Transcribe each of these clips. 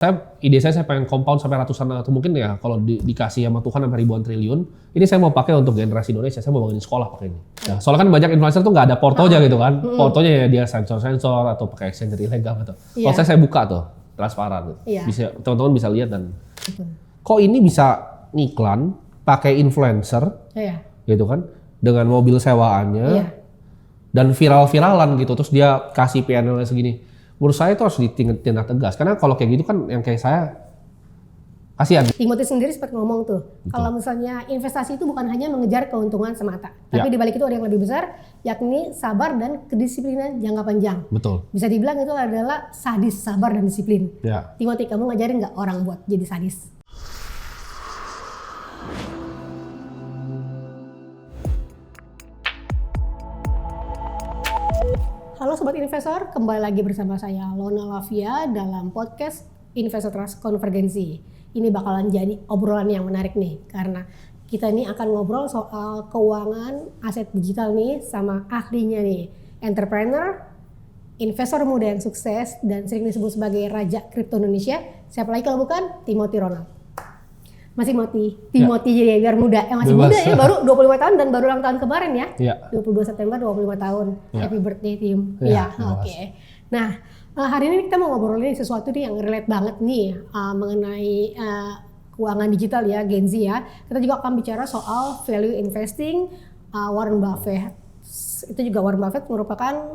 Saya pengen compound sampai ratusan atau mungkin ya kalau dikasih sama Tuhan sampai ribuan triliun. Ini saya mau pakai untuk generasi Indonesia. Saya mau bangunin sekolah pakai ini. Ya, soalnya kan banyak influencer tuh nggak ada portonya gitu kan. Portonya ya dia sensor atau pakai exchanger ilegal gitu. Kalau saya buka tuh transparan gitu. Bisa teman-teman bisa lihat dan kok ini bisa ngiklan pakai influencer gitu kan dengan mobil sewaannya dan viral-viralan gitu. Terus dia kasih PNL segini. Menurut saya itu harus ditindak tegas karena kalau kayak gitu kan yang kayak saya kasihan. Timothy sendiri sempat ngomong tuh, kalau misalnya investasi itu bukan hanya mengejar keuntungan semata, tapi di balik itu ada yang lebih besar, yakni sabar dan kedisiplinan jangka panjang. Betul. Bisa dibilang itu adalah sadis, sabar dan disiplin. Timothy, kamu ngajarin nggak orang buat jadi sadis? Halo Sobat Investor, kembali lagi bersama saya Lona Lavia dalam podcast Investor Trust Konvergensi. Ini bakalan jadi obrolan yang menarik nih, karena kita ini akan ngobrol soal keuangan aset digital nih sama ahlinya nih, entrepreneur, investor muda yang sukses dan sering disebut sebagai Raja Kripto Indonesia. Siapa lagi kalau bukan Timothy Ronald. Masih Timothy jadi biar muda, masih muda ya, baru 25 tahun dan baru ulang tahun kemarin ya, 22 September 25 tahun, happy birthday Tim. Oke. Nah hari ini kita mau ngobrolin sesuatu nih yang relate banget nih mengenai keuangan digital ya, Gen Z ya. Kita juga akan bicara soal value investing, Warren Buffett. Itu juga Warren Buffett merupakan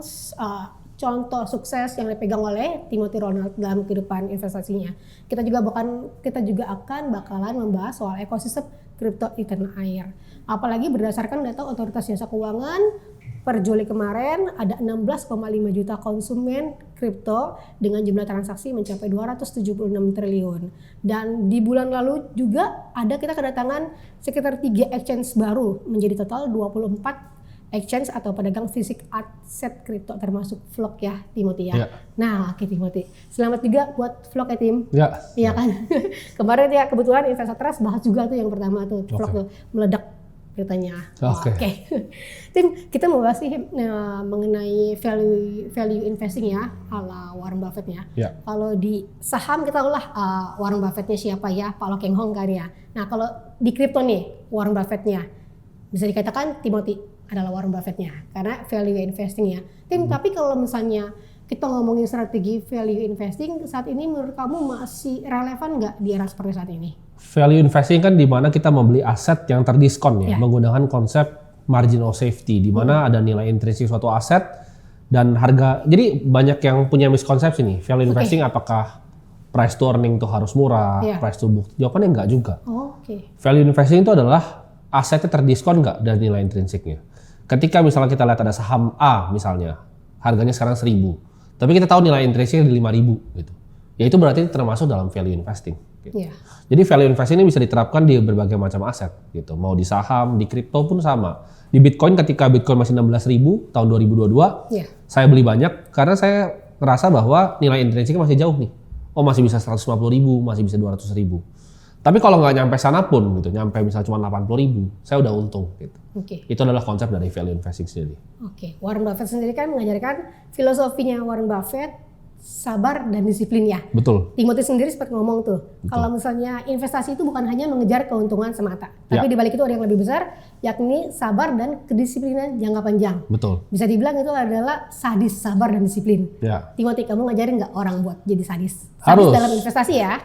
contoh sukses yang dipegang oleh Timothy Ronald dalam kehidupan investasinya. Kita juga akan bakalan membahas soal ekosistem kripto di tanah air. Apalagi berdasarkan data Otoritas Jasa Keuangan per Juli kemarin ada 16,5 juta konsumen kripto dengan jumlah transaksi mencapai 276 triliun. Dan di bulan lalu juga kita kedatangan sekitar 3 exchange baru menjadi total 24 exchange atau pedagang fisik aset kripto termasuk Vlog ya Timothy ya. Nah oke Timothy, selamat juga buat Vlog ya Tim. Iya kan. Kemarin ya kebetulan Investor Trust bahas juga tuh yang pertama tuh Vlog tuh meledak beritanya. Oke. Tim, kita mau bahas sih mengenai value investing ya ala Warren Buffett ya. Kalau di saham kita tahu lah Warren Buffett-nya siapa ya, Pak Lo Keng Hong kan ya. Nah kalau di kripto nih Warren Buffett-nya bisa dikatakan Timothy adalah Warren Buffett-nya karena value investing ya. Tim, tapi kalau misalnya kita ngomongin strategi value investing saat ini menurut kamu masih relevan nggak di era seperti saat ini? Value investing kan di mana kita membeli aset yang terdiskon ya, menggunakan konsep margin of safety di mana ada nilai intrinsik suatu aset dan harga. Jadi banyak yang punya miskonsepsi nih, value investing apakah price to earning itu harus murah, price to book? Jawabannya enggak juga. Value investing itu adalah asetnya terdiskon nggak dari nilai intrinsiknya. Ketika misalnya kita lihat ada saham A misalnya, harganya sekarang 1.000, tapi kita tahu nilai intrinsiknya di 5.000 gitu. Ya itu berarti termasuk dalam value investing. Gitu. Jadi value investing ini bisa diterapkan di berbagai macam aset gitu. Mau di saham, di kripto pun sama. Di Bitcoin ketika Bitcoin masih 16.000 tahun 2022, saya beli banyak karena saya ngerasa bahwa nilai intrinsiknya masih jauh nih. Oh masih bisa 150.000, masih bisa 200.000. Tapi kalau nggak nyampe sana pun gitu, nyampe misalnya cuma 80.000, saya udah untung gitu. Itu adalah konsep dari value investing sendiri. Warren Buffett sendiri kan mengajarkan filosofinya Warren Buffett sabar dan disiplin ya. Betul. Timothy sendiri sempat ngomong tuh, kalau misalnya investasi itu bukan hanya mengejar keuntungan semata, tapi di balik itu ada yang lebih besar, yakni sabar dan kedisiplinan jangka panjang. Betul. Bisa dibilang itu adalah sadis, sabar dan disiplin. Timothy, kamu ngajarin nggak orang buat jadi sadis? Sadis dalam investasi ya?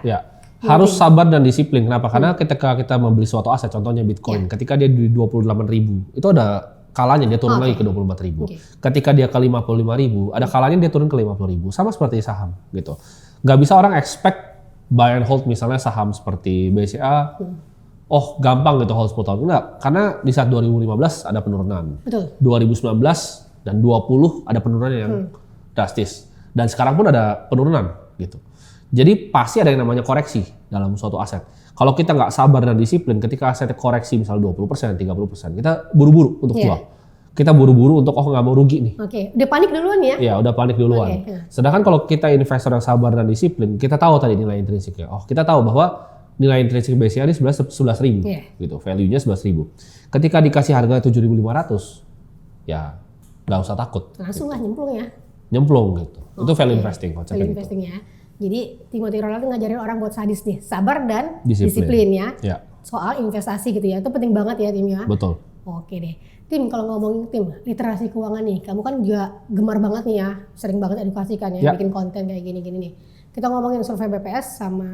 Harus sabar dan disiplin. Kenapa? Karena ketika kita membeli suatu aset, contohnya Bitcoin, ketika dia di 28.000, itu ada kalanya dia turun lagi ke 24.000. Ketika dia ke 55.000, ada kalanya dia turun ke 50.000. Sama seperti saham gitu. Gak bisa orang expect buy and hold misalnya saham seperti BCA, gampang gitu hold 10 tahun. Enggak, karena di saat 2015 ada penurunan. 2019 dan 20 ada penurunan yang drastis. Dan sekarang pun ada penurunan gitu. Jadi pasti ada yang namanya koreksi dalam suatu aset. Kalau kita nggak sabar dan disiplin, ketika asetnya koreksi misalnya 20%, 30%, kita buru-buru untuk jual. Kita buru-buru untuk nggak mau rugi nih. Udah panik duluan ya? Iya, udah panik duluan. Sedangkan kalau kita investor yang sabar dan disiplin, kita tahu tadi nilai intrinsiknya. Kita tahu bahwa nilai intrinsik BCA ini 11.000, gitu. Value-nya 11.000. Ketika dikasih harga 7.500, ya nggak usah takut. Langsung lah nyemplung ya? Nyemplung gitu. Itu value investing konsepnya. Value investing ya. Jadi Timothy Ronald tuh ngajarin orang buat sadis nih, sabar dan Disiplin. disiplin ya. Ya, Soal investasi gitu ya, itu penting banget ya Tim ya. betul. Oke deh. Tim, kalau ngomongin Tim, literasi keuangan nih, kamu kan juga gemar banget nih ya, sering banget edukasi kan ya, Ya. bikin konten kayak gini-gini nih. Kita ngomongin survei BPS sama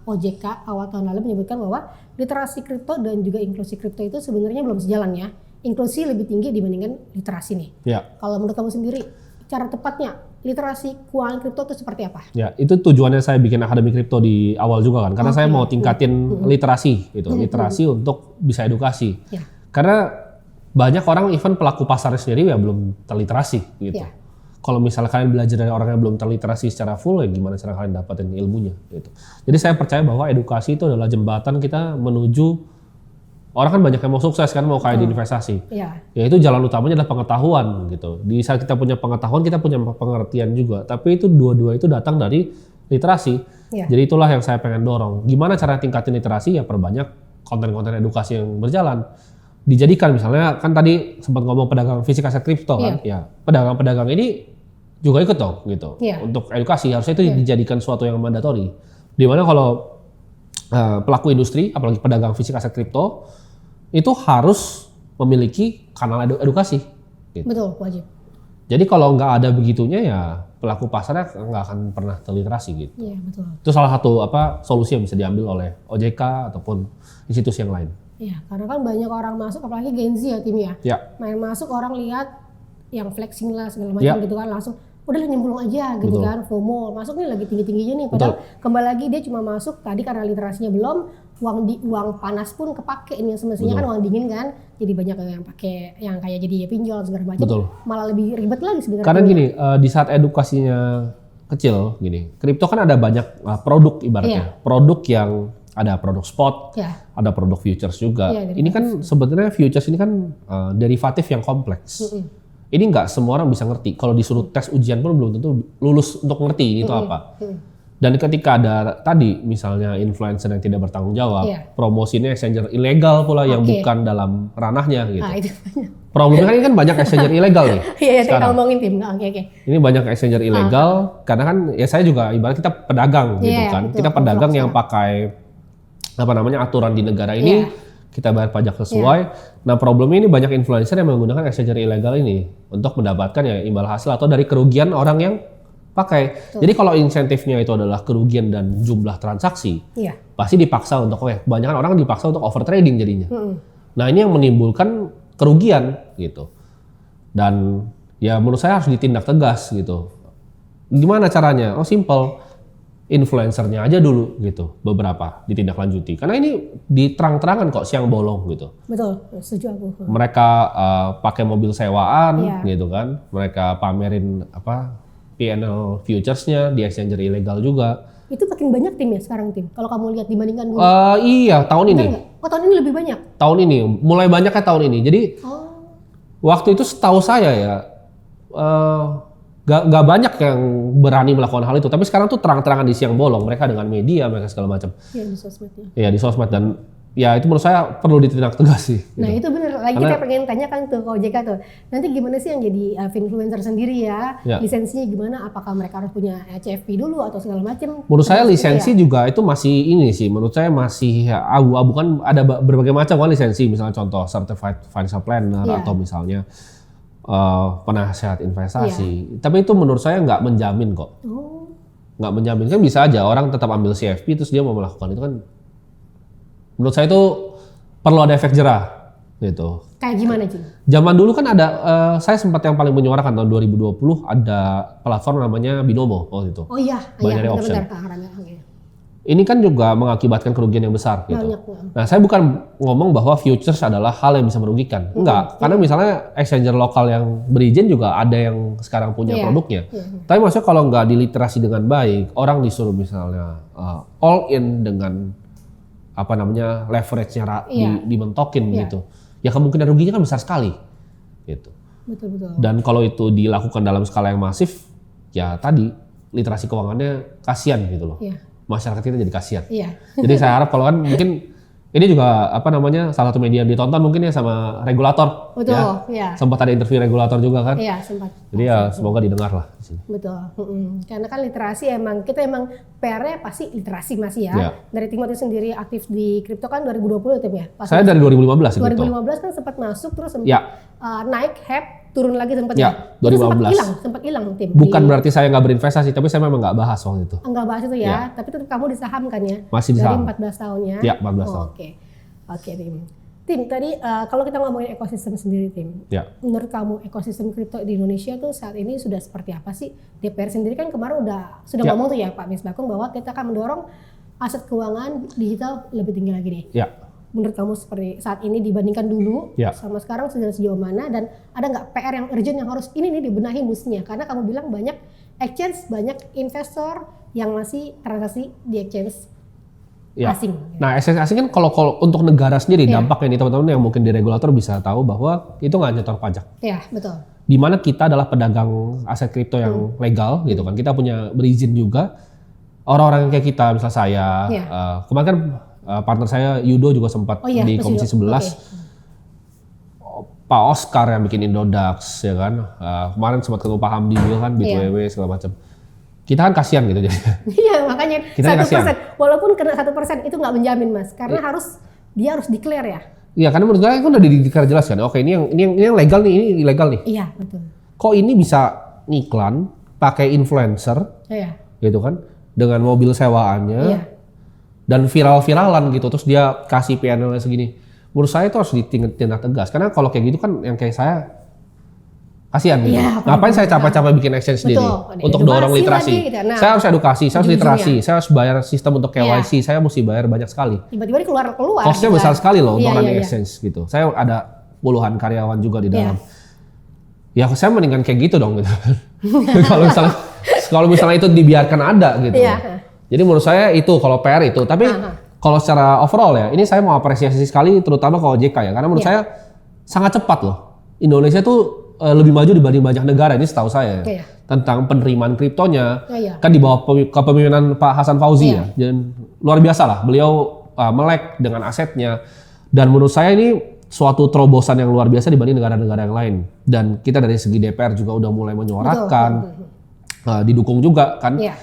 OJK awal tahun lalu menyebutkan bahwa literasi kripto dan juga inklusi kripto itu sebenarnya belum sejalan ya. Inklusi lebih tinggi dibandingkan literasi nih. Ya. Kalau menurut kamu sendiri, cara tepatnya literasi keuangan kripto itu seperti apa? Ya, itu tujuannya saya bikin Akademi Kripto di awal juga kan, karena saya mau tingkatin literasi gitu, literasi untuk bisa edukasi. Ya. Karena banyak orang even pelaku pasarnya sendiri ya belum terliterasi gitu. Ya. Kalau misalnya kalian belajar dari orang yang belum terliterasi secara full, ya gimana cara kalian dapetin ilmunya gitu. Jadi saya percaya bahwa edukasi itu adalah jembatan kita menuju, orang kan banyak yang mau sukses kan, mau kaya di investasi. Iya. Ya itu jalan utamanya adalah pengetahuan gitu. Di saat kita punya pengetahuan, kita punya pengertian juga. Tapi itu dua-dua itu datang dari literasi. Iya. Jadi itulah yang saya pengen dorong. Gimana cara tingkatin literasi? Ya perbanyak konten-konten edukasi yang berjalan. Dijadikan misalnya, kan tadi sempat ngomong pedagang fisik aset kripto kan. Ya, pedagang-pedagang ini juga ikut dong gitu. Iya. Untuk edukasi harusnya itu dijadikan suatu yang mandatori. Dimana kalau pelaku industri, apalagi pedagang fisik aset kripto, itu harus memiliki kanal edukasi. Gitu. Betul, wajib. Jadi kalau nggak ada begitunya ya pelaku pasarnya nggak akan pernah terliterasi gitu. Iya, betul. Itu salah satu solusi yang bisa diambil oleh OJK ataupun institusi yang lain. Iya, karena kan banyak orang masuk, apalagi Gen Z ya Tim ya. Ya, Main masuk orang lihat yang flexing lah segala macam Ya. gitu kan, langsung udah nyemplung aja gitu Betul. kan, FOMO. Masuk nih lagi tinggi-tingginya nih, padahal kembali lagi dia cuma masuk tadi karena literasinya belum, uang panas pun kepake ini, semestinya kan uang dingin kan. Jadi banyak yang pakai yang kayak jadi pinjol segala macam. Betul. Malah lebih ribet lagi sebenarnya. karena gini, di saat edukasinya kecil gini, kripto kan ada banyak produk ibaratnya. Produk yang ada produk spot, Ya. ada produk futures juga. Iya, Ini kan sebenarnya futures ini kan derivatif yang kompleks. Ini nggak semua orang bisa ngerti. Kalau disuruh tes ujian pun belum tentu lulus untuk ngerti itu apa. Dan ketika ada tadi misalnya influencer yang tidak bertanggung jawab, Iya. promosinya exchanger ilegal pula yang bukan dalam ranahnya gitu. Nah, itu. Problemnya kan ini kan banyak exchanger ilegal nih. Iya, tadi sekarang. ngomongin Tim. Nah, oke. Ini banyak exchanger ilegal karena kan ya saya juga ibarat kita pedagang gitu Iya, kan. betul. Kita pedagang yang pakai aturan di negara ini, kita bayar pajak sesuai. Nah, problemnya ini banyak influencer yang menggunakan exchanger ilegal ini untuk mendapatkan ya imbal hasil atau dari kerugian orang yang pakai. Jadi kalau insentifnya itu adalah kerugian dan jumlah transaksi, Iya. pasti dipaksa untuk kebanyakan orang dipaksa untuk overtrading jadinya. Nah, ini yang menimbulkan kerugian gitu. Dan ya menurut saya harus ditindak tegas gitu. Gimana caranya? Oh, simple. Influencernya aja dulu gitu, beberapa ditindaklanjuti. Karena ini diterang-terangan kok siang bolong gitu. Betul, setuju aku. Mereka pakai mobil sewaan Iya. gitu kan. Mereka pamerin PNL futuresnya di exchanger ilegal juga. Itu makin banyak Tim ya sekarang Tim. Kalau kamu lihat dibandingkan dulu. Iya, tahun ini. Oh, tahun ini lebih banyak. Tahun ini mulai banyaknya tahun ini. Jadi waktu itu setahu saya ya gak banyak yang berani melakukan hal itu. Tapi sekarang tuh terang-terangan di siang bolong. Mereka dengan media, mereka segala macam. Iya, di sosmednya. Ya di sosmed dan ya itu menurut saya perlu ditindak tegas sih. Nah gitu. itu bener, lagi Karena- kita pengen tanya kan tuh ke OJK tuh, nanti gimana sih yang jadi influencer sendiri ya, Ya. lisensinya gimana, apakah mereka harus punya CFP dulu atau segala macam? Menurut saya Terus lisensi juga itu masih ini sih, menurut saya masih abu-abu kan ada berbagai macam kan lisensi, misalnya contoh certified financial planner Iya. atau misalnya penasehat investasi. Tapi itu menurut saya nggak menjamin kok, Oh, nggak menjamin kan bisa aja orang tetap ambil CFP terus dia mau melakukan itu kan. Menurut saya itu perlu ada efek jerah gitu. kayak gimana Jing? Zaman dulu kan ada, saya sempat yang paling menyuarakan tahun 2020 ada platform namanya Binomo waktu itu. Oh iya, Binary option. bentar, oke. Ini kan juga mengakibatkan kerugian yang besar gitu. Banyak. Nah, saya bukan ngomong bahwa futures adalah hal yang bisa merugikan. Enggak, karena misalnya exchanger lokal yang berizin juga ada yang sekarang punya Iya, produknya. iya. Tapi maksudnya kalau nggak diliterasi dengan baik, orang disuruh misalnya all in dengan leverage-nya Iya. dimentokin Iya. gitu. Ya kemungkinan ruginya kan besar sekali. Gitu. Betul. Dan kalau itu dilakukan dalam skala yang masif, ya tadi literasi keuangannya kasihan gitu loh. Iya. Masyarakat kita jadi kasihan. Iya. Jadi saya harap kalau kan mungkin Ini juga salah satu media yang ditonton mungkin ya sama regulator. Betul, ya. Sempat ada interview regulator juga kan? Iya, sempat. Jadi ya semoga didengar lah di sini. Betul. Karena kan literasi kita emang PR-nya pasti literasi masih ya. Ya. Dari Timothy sendiri aktif di kripto kan 2020 Tim ya? Saya dari 2015 gitu. 2015 kan sempat masuk terus sempat Ya. Naik, turun lagi sempat Ya, Terus 2015. sempat hilang Tim. Bukan berarti saya nggak berinvestasi, tapi saya memang nggak bahas soal itu. Enggak bahas itu ya, Ya. tapi tetap kamu di saham kan ya? Masih di saham. Dari 14 tahun ya? Ya, 14 tahun. Oke, Tim. Tim, tadi kalau kita ngomongin ekosistem sendiri, Tim. Ya. Menurut kamu ekosistem kripto di Indonesia tuh saat ini sudah seperti apa sih? DPR sendiri kan kemarin sudah Ya. ngomong tuh ya Pak Misbakung bahwa kita akan mendorong aset keuangan digital lebih tinggi lagi nih. Ya. Menurut kamu seperti saat ini dibandingkan dulu Ya. sama sekarang sudah sejauh mana, dan ada nggak PR yang urgent yang harus ini nih dibenahi mestinya? Karena kamu bilang banyak exchange, banyak investor yang masih transaksi di exchange Ya. asing. Nah, exchange asing kan kalau untuk negara sendiri Ya. dampaknya nih teman-teman yang mungkin di regulator bisa tahu bahwa itu nggak nyetor pajak. Ya, betul. Di mana kita adalah pedagang aset kripto yang legal gitu kan. Kita punya berizin juga. Orang-orang yang kayak kita, misal saya, Ya. kemarin kan partner saya Yudo juga sempat iya, di Mas Komisi Yudo. 11. Pak Oscar yang bikin Indodax ya kan. Kemarin sempat ketemu Pak Hamdi juga kan, B2W segala macam. Kita kan kasihan gitu jadi. Iya, makanya Kita 1%. Walaupun kena 1% itu nggak menjamin Mas, karena dia harus declare ya. Iya, karena menurut saya kan udah dideklar jelas kan. Oke, ini yang legal nih, ini ilegal nih. Iya, betul. Kok ini bisa ngiklan pakai influencer Iya. gitu kan dengan mobil sewaannya Iya. dan viral-viralan gitu, terus dia kasih PNL-nya segini. Menurut saya itu harus ditindak tegas, karena kalau kayak gitu kan yang kayak saya kasihan gitu. Iya, Ngapain saya capek-capek bikin exchange sendiri untuk edukasi dorong literasi? lagi gitu. Nah, Saya harus edukasi, saya harus ujung-ujungnya. literasi, saya harus bayar sistem untuk KYC, saya mesti bayar banyak sekali. Tiba-tiba dia keluar. Cost-nya gitu besar kan. sekali loh untuk Iya, running iya. exchange gitu. Saya ada puluhan karyawan juga di dalam. Iya. Ya saya mendingan kayak gitu dong gitu. kalau misalnya itu dibiarkan ada gitu. Iya. Jadi menurut saya itu kalau PR itu. Tapi kalau secara overall ya, ini saya mau apresiasi sekali terutama ke OJK ya, karena menurut saya sangat cepat loh. Indonesia tuh lebih maju dibanding banyak negara, ini setahu saya. Iya. Tentang penerimaan kriptonya. Iya. Kan di bawah kepemimpinan Pak Hasan Fauzi Iya. ya. Dan luar biasa lah, beliau melek dengan asetnya. Dan menurut saya ini suatu terobosan yang luar biasa dibanding negara-negara yang lain. Dan kita dari segi DPR juga udah mulai menyuarakan, didukung juga kan. Iya.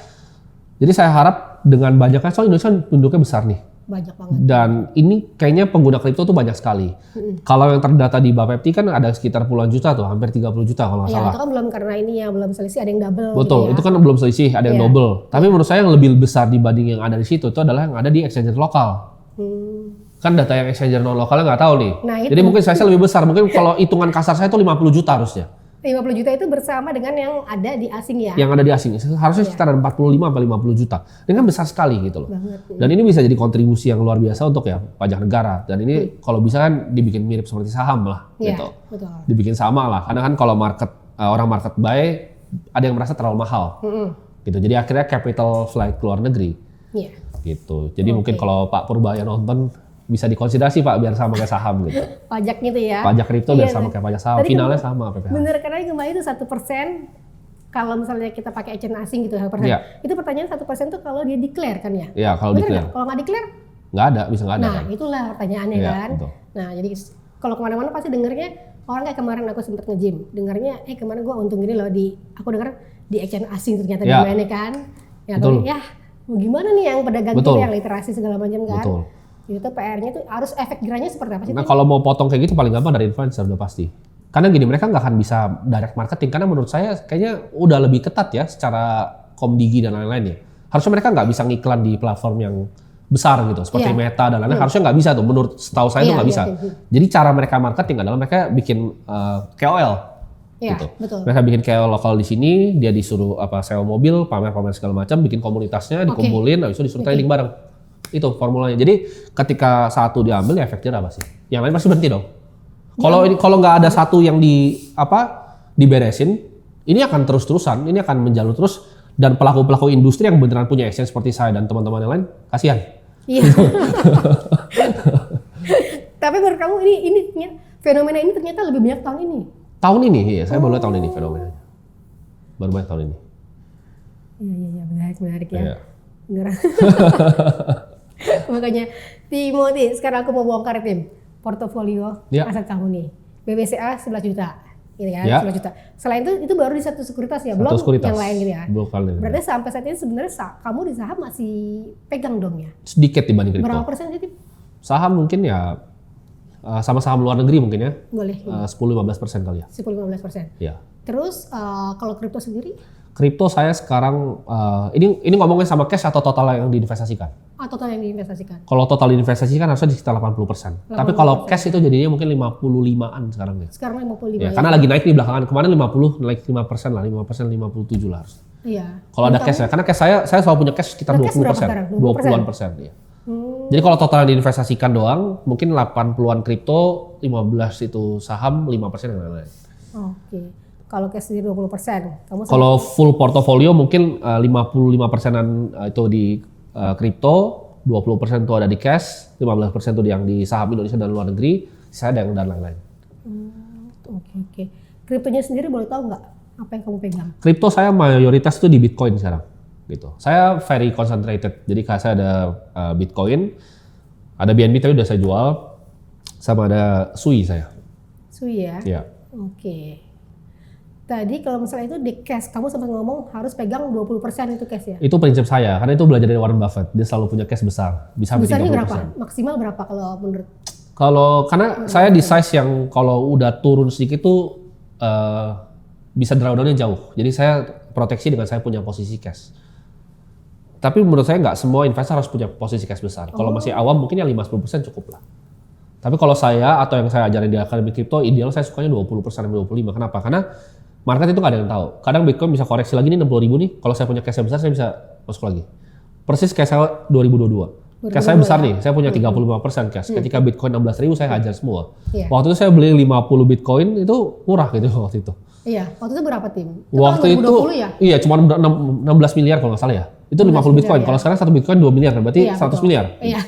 Jadi saya harap dengan banyaknya, soal Indonesia penduduknya besar nih. Banyak banget. Dan ini kayaknya pengguna kripto tuh banyak sekali. Kalau yang terdata di Bapepti kan ada sekitar puluhan juta tuh, hampir 30 juta kalau nggak Ya, salah. itu kan belum karena ini ya, belum selisih ada yang double. Betul, gitu ya. itu kan belum selisih, ada yang Iya. double. Tapi menurut saya yang lebih besar dibanding yang ada di situ itu adalah yang ada di exchange lokal. Kan data yang exchanger non lokalnya nggak tahu nih. Nah, itu. Jadi mungkin saya lebih besar. Mungkin kalau hitungan kasar saya itu 50 juta harusnya. 50 juta itu bersama dengan yang ada di asing ya. Yang ada di asing. Harusnya sekitar 45 sampai 50 juta. Ini kan besar sekali gitu loh. Banget. Dan ini bisa jadi kontribusi yang luar biasa untuk ya pajak negara. Dan ini kalau bisa kan dibikin mirip seperti saham lah Iya, gitu. betul. Dibikin sama lah. Karena kan kalau orang market buy ada yang merasa terlalu mahal. Gitu. Jadi akhirnya capital flight ke luar negeri. Iya. Gitu. Jadi mungkin kalau Pak Purbaya nonton bisa dikonsiderasi Pak biar sama kayak saham gitu. Pajak gitu ya. Pajak kripto biar Iya, sama kayak pajak saham. tadi Finalnya kan- sama PPH. Bener, karena kembali itu 1%. Kalau misalnya kita pakai exchange asing gitu 1%. Iya. Itu pertanyaan 1% tuh kalau dia declare kan ya. Iya, kalau Bener declare. nggak? Kalau nggak declare, Nggak ada, bisa nggak ada nah kan. itulah pertanyaannya Iya, kan. betul. Nah jadi kalau kemana-mana pasti dengernya orang kayak kemarin aku sempet nge-gym. Dengarnya kemarin gua untung gini loh aku denger di exchange asing ternyata Iya. domainnya kan. Ya, Betul. tapi, ya mau gimana nih yang pedagang Betul. itu yang literasi segala macam kan. Betul. Itu PR-nya tuh harus efek jerahnya seperti apa sih? Nah Tim? kalau mau potong kayak gitu paling gampang dari influencer udah pasti. Karena gini, mereka nggak akan bisa direct marketing. Karena menurut saya kayaknya udah lebih ketat ya secara komdigi dan lain-lain ya. Harusnya mereka nggak bisa ngiklan di platform yang besar gitu. Seperti Iya. Meta dan lain-lain. Harusnya nggak bisa tuh. Menurut setahu saya itu Iya, nggak iya, bisa. iya. Jadi cara mereka marketing adalah mereka bikin KOL. Iya, Gitu. betul. Mereka bikin KOL lokal di sini, dia disuruh sewa mobil, pamer-pamer segala macam, bikin komunitasnya, dikumpulin, habis itu disuruh trading bareng. Itu formulanya. Jadi ketika satu diambil ya efek jerah pasti. Yang lain pasti berhenti dong. Kalau nggak ada satu yang diberesin, ini akan terus-terusan, ini akan menjalur terus, dan pelaku-pelaku industri yang beneran punya exchange seperti saya dan teman-teman yang lain, kasihan. Iya. Tapi menurut kamu ini fenomena ini ternyata lebih banyak tahun ini. Tahun ini, iya, saya baru lihat tahun ini fenomenanya. Baru banyak tahun ini. Iya, menarik ya. Iya. Beneran. Makanya Timothy, sekarang aku mau bongkar tim portofolio Ya. aset kamu nih. BBCA 11 juta. Gitu kan, Ya. 11 juta. Selain itu baru di satu sekuritas ya, Satu belum sekuritas. yang lain gitu ya. Belum kali. Berarti sampai saat ini sebenarnya kamu di saham masih pegang dong ya? Sedikit dibanding kripto. Berapa persen sih, Tim? Saham mungkin ya sama saham luar negeri mungkin ya. Boleh. 10-15% kali ya. 10-15%. Ya. Terus kalau kripto sendiri? Kripto saya sekarang ini ngomongnya sama cash atau total yang diinvestasikan. Total yang diinvestasikan? Kalau total diinvestasikan harusnya di sekitar 80%. Tapi kalau cash itu jadinya mungkin 55-an sekarang ya. Sekarang 55 Ya, karena lagi naik nih belakangan. Kemarin 50 naik 5% lah, 5% 57 lah harus. Iya. Kalau ada cash ya, karena cash saya selalu punya cash sekitar Nah, cash berapa 20%. sekarang? 20-an persen ya. Jadi kalau total yang diinvestasikan doang, mungkin 80-an kripto, 15 itu saham, 5% yang lain-lain. Oke. Kalau cash sendiri 20%. Kamu Kalau full portofolio mungkin 55%-an itu di kripto, 20% itu ada di cash, 15% itu yang di saham Indonesia dan luar negeri, saya ada yang dan lain-lain. Oke. Kriptonya sendiri boleh tahu nggak apa yang kamu pegang? Kripto saya mayoritas itu di Bitcoin sekarang, gitu. Saya very concentrated, jadi saya ada Bitcoin, ada BNB tapi udah saya jual, sama ada Sui saya. Sui ya? Ya. Oke. Tadi kalau misalnya itu di cash, kamu sempat ngomong harus pegang 20% itu cash ya? Itu prinsip saya, karena itu belajar dari Warren Buffett. Dia selalu punya cash besar, bisa sampai 30%. Besarnya berapa? Maksimal berapa kalau menurut? Karena saya di size yang kalau udah turun sedikit tuh bisa drawdown-nya jauh. Jadi saya proteksi dengan saya punya posisi cash. Tapi menurut saya nggak semua investor harus punya posisi cash besar. Kalau masih awam mungkin ya 50% cukup lah. Tapi kalau saya atau yang saya ajarin di Akademi Kripto, ideal saya sukanya 20% 25%. Kenapa? Karena market itu nggak ada yang tahu. Kadang Bitcoin bisa koreksi lagi nih 60.000 nih. Kalau saya punya cash yang besar, saya bisa masuk lagi. Persis cash saya 2022. Cash saya besar nih, saya punya 35% cash. Ketika Bitcoin 16.000 saya hajar semua. Iya. Waktu itu saya beli 50 Bitcoin itu murah gitu waktu itu. Iya, waktu itu berapa tim? Waktu tahun itu 2020 ya? iya cuma 16 miliar kalau nggak salah ya. Itu 50 Bitcoin. miliar, Kalau sekarang 1 Bitcoin 2 miliar, berarti Iya, 100 betul. miliar. Iya.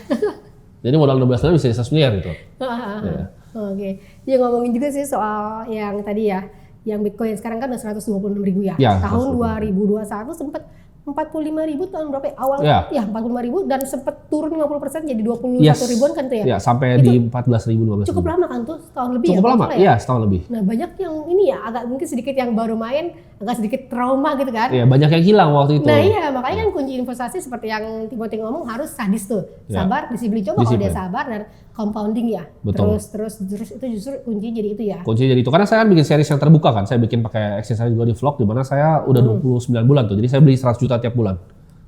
Jadi modal 16 miliar bisa 100 miliar gitu. Iya. Oke. Ya ngomongin juga sih soal yang tadi ya, yang Bitcoin sekarang kan udah 126.000 ya. Ya, Tahun 126.000. 2021 sempat 45.000 tahun berapa ya? Awal Ya. 45.000 dan sempat turun 50% jadi 21 ribuan kan tuh ya. Ya, sampai di 14.000 15.000. Cukup lama kan tuh, setahun lebih Cukup ya. lama. kalau nggak Iya, setahun lebih. Nah banyak yang ini ya agak mungkin sedikit yang baru main agak sedikit trauma gitu kan. Iya, banyak yang hilang waktu itu. Nah iya makanya kan kunci investasi seperti yang Timothy ngomong harus sadis tuh, Ya. sabar, disiplin. Coba kalau dia Disiplin. sabar dan compounding ya. Betul. Terus itu justru kuncinya jadi itu ya. Kuncinya jadi itu karena saya kan bikin series yang terbuka kan. Saya bikin pakai Excel saya juga di vlog di mana saya udah 29 bulan tuh. Jadi saya beli 100 juta tiap bulan.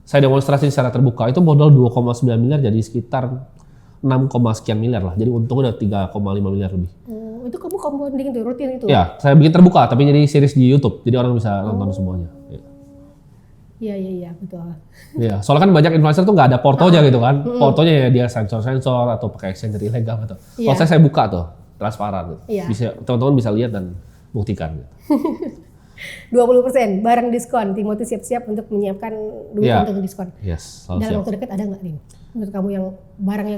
Saya demonstrasi secara terbuka. Itu modal 2,9 miliar jadi sekitar 6, sekian miliar lah. Jadi untungnya udah 3,5 miliar lebih. Itu kamu compounding itu rutin itu. Ya, saya bikin terbuka tapi jadi series di YouTube. Jadi orang bisa nonton semuanya. Iya betul. Iya, soalnya kan banyak influencer tuh nggak ada portonya gitu kan. Portonya ya dia sensor atau pakai exchange ilegal gitu. Iya. Kalau saya buka tuh, transparan gitu. Iya. Bisa teman-teman bisa lihat dan buktikan gitu. 20% barang diskon. Timothy siap-siap untuk menyiapkan duit Iya. untuk diskon. Yes, selalu Dalam siap. waktu dekat ada nggak Tim? Menurut kamu yang barang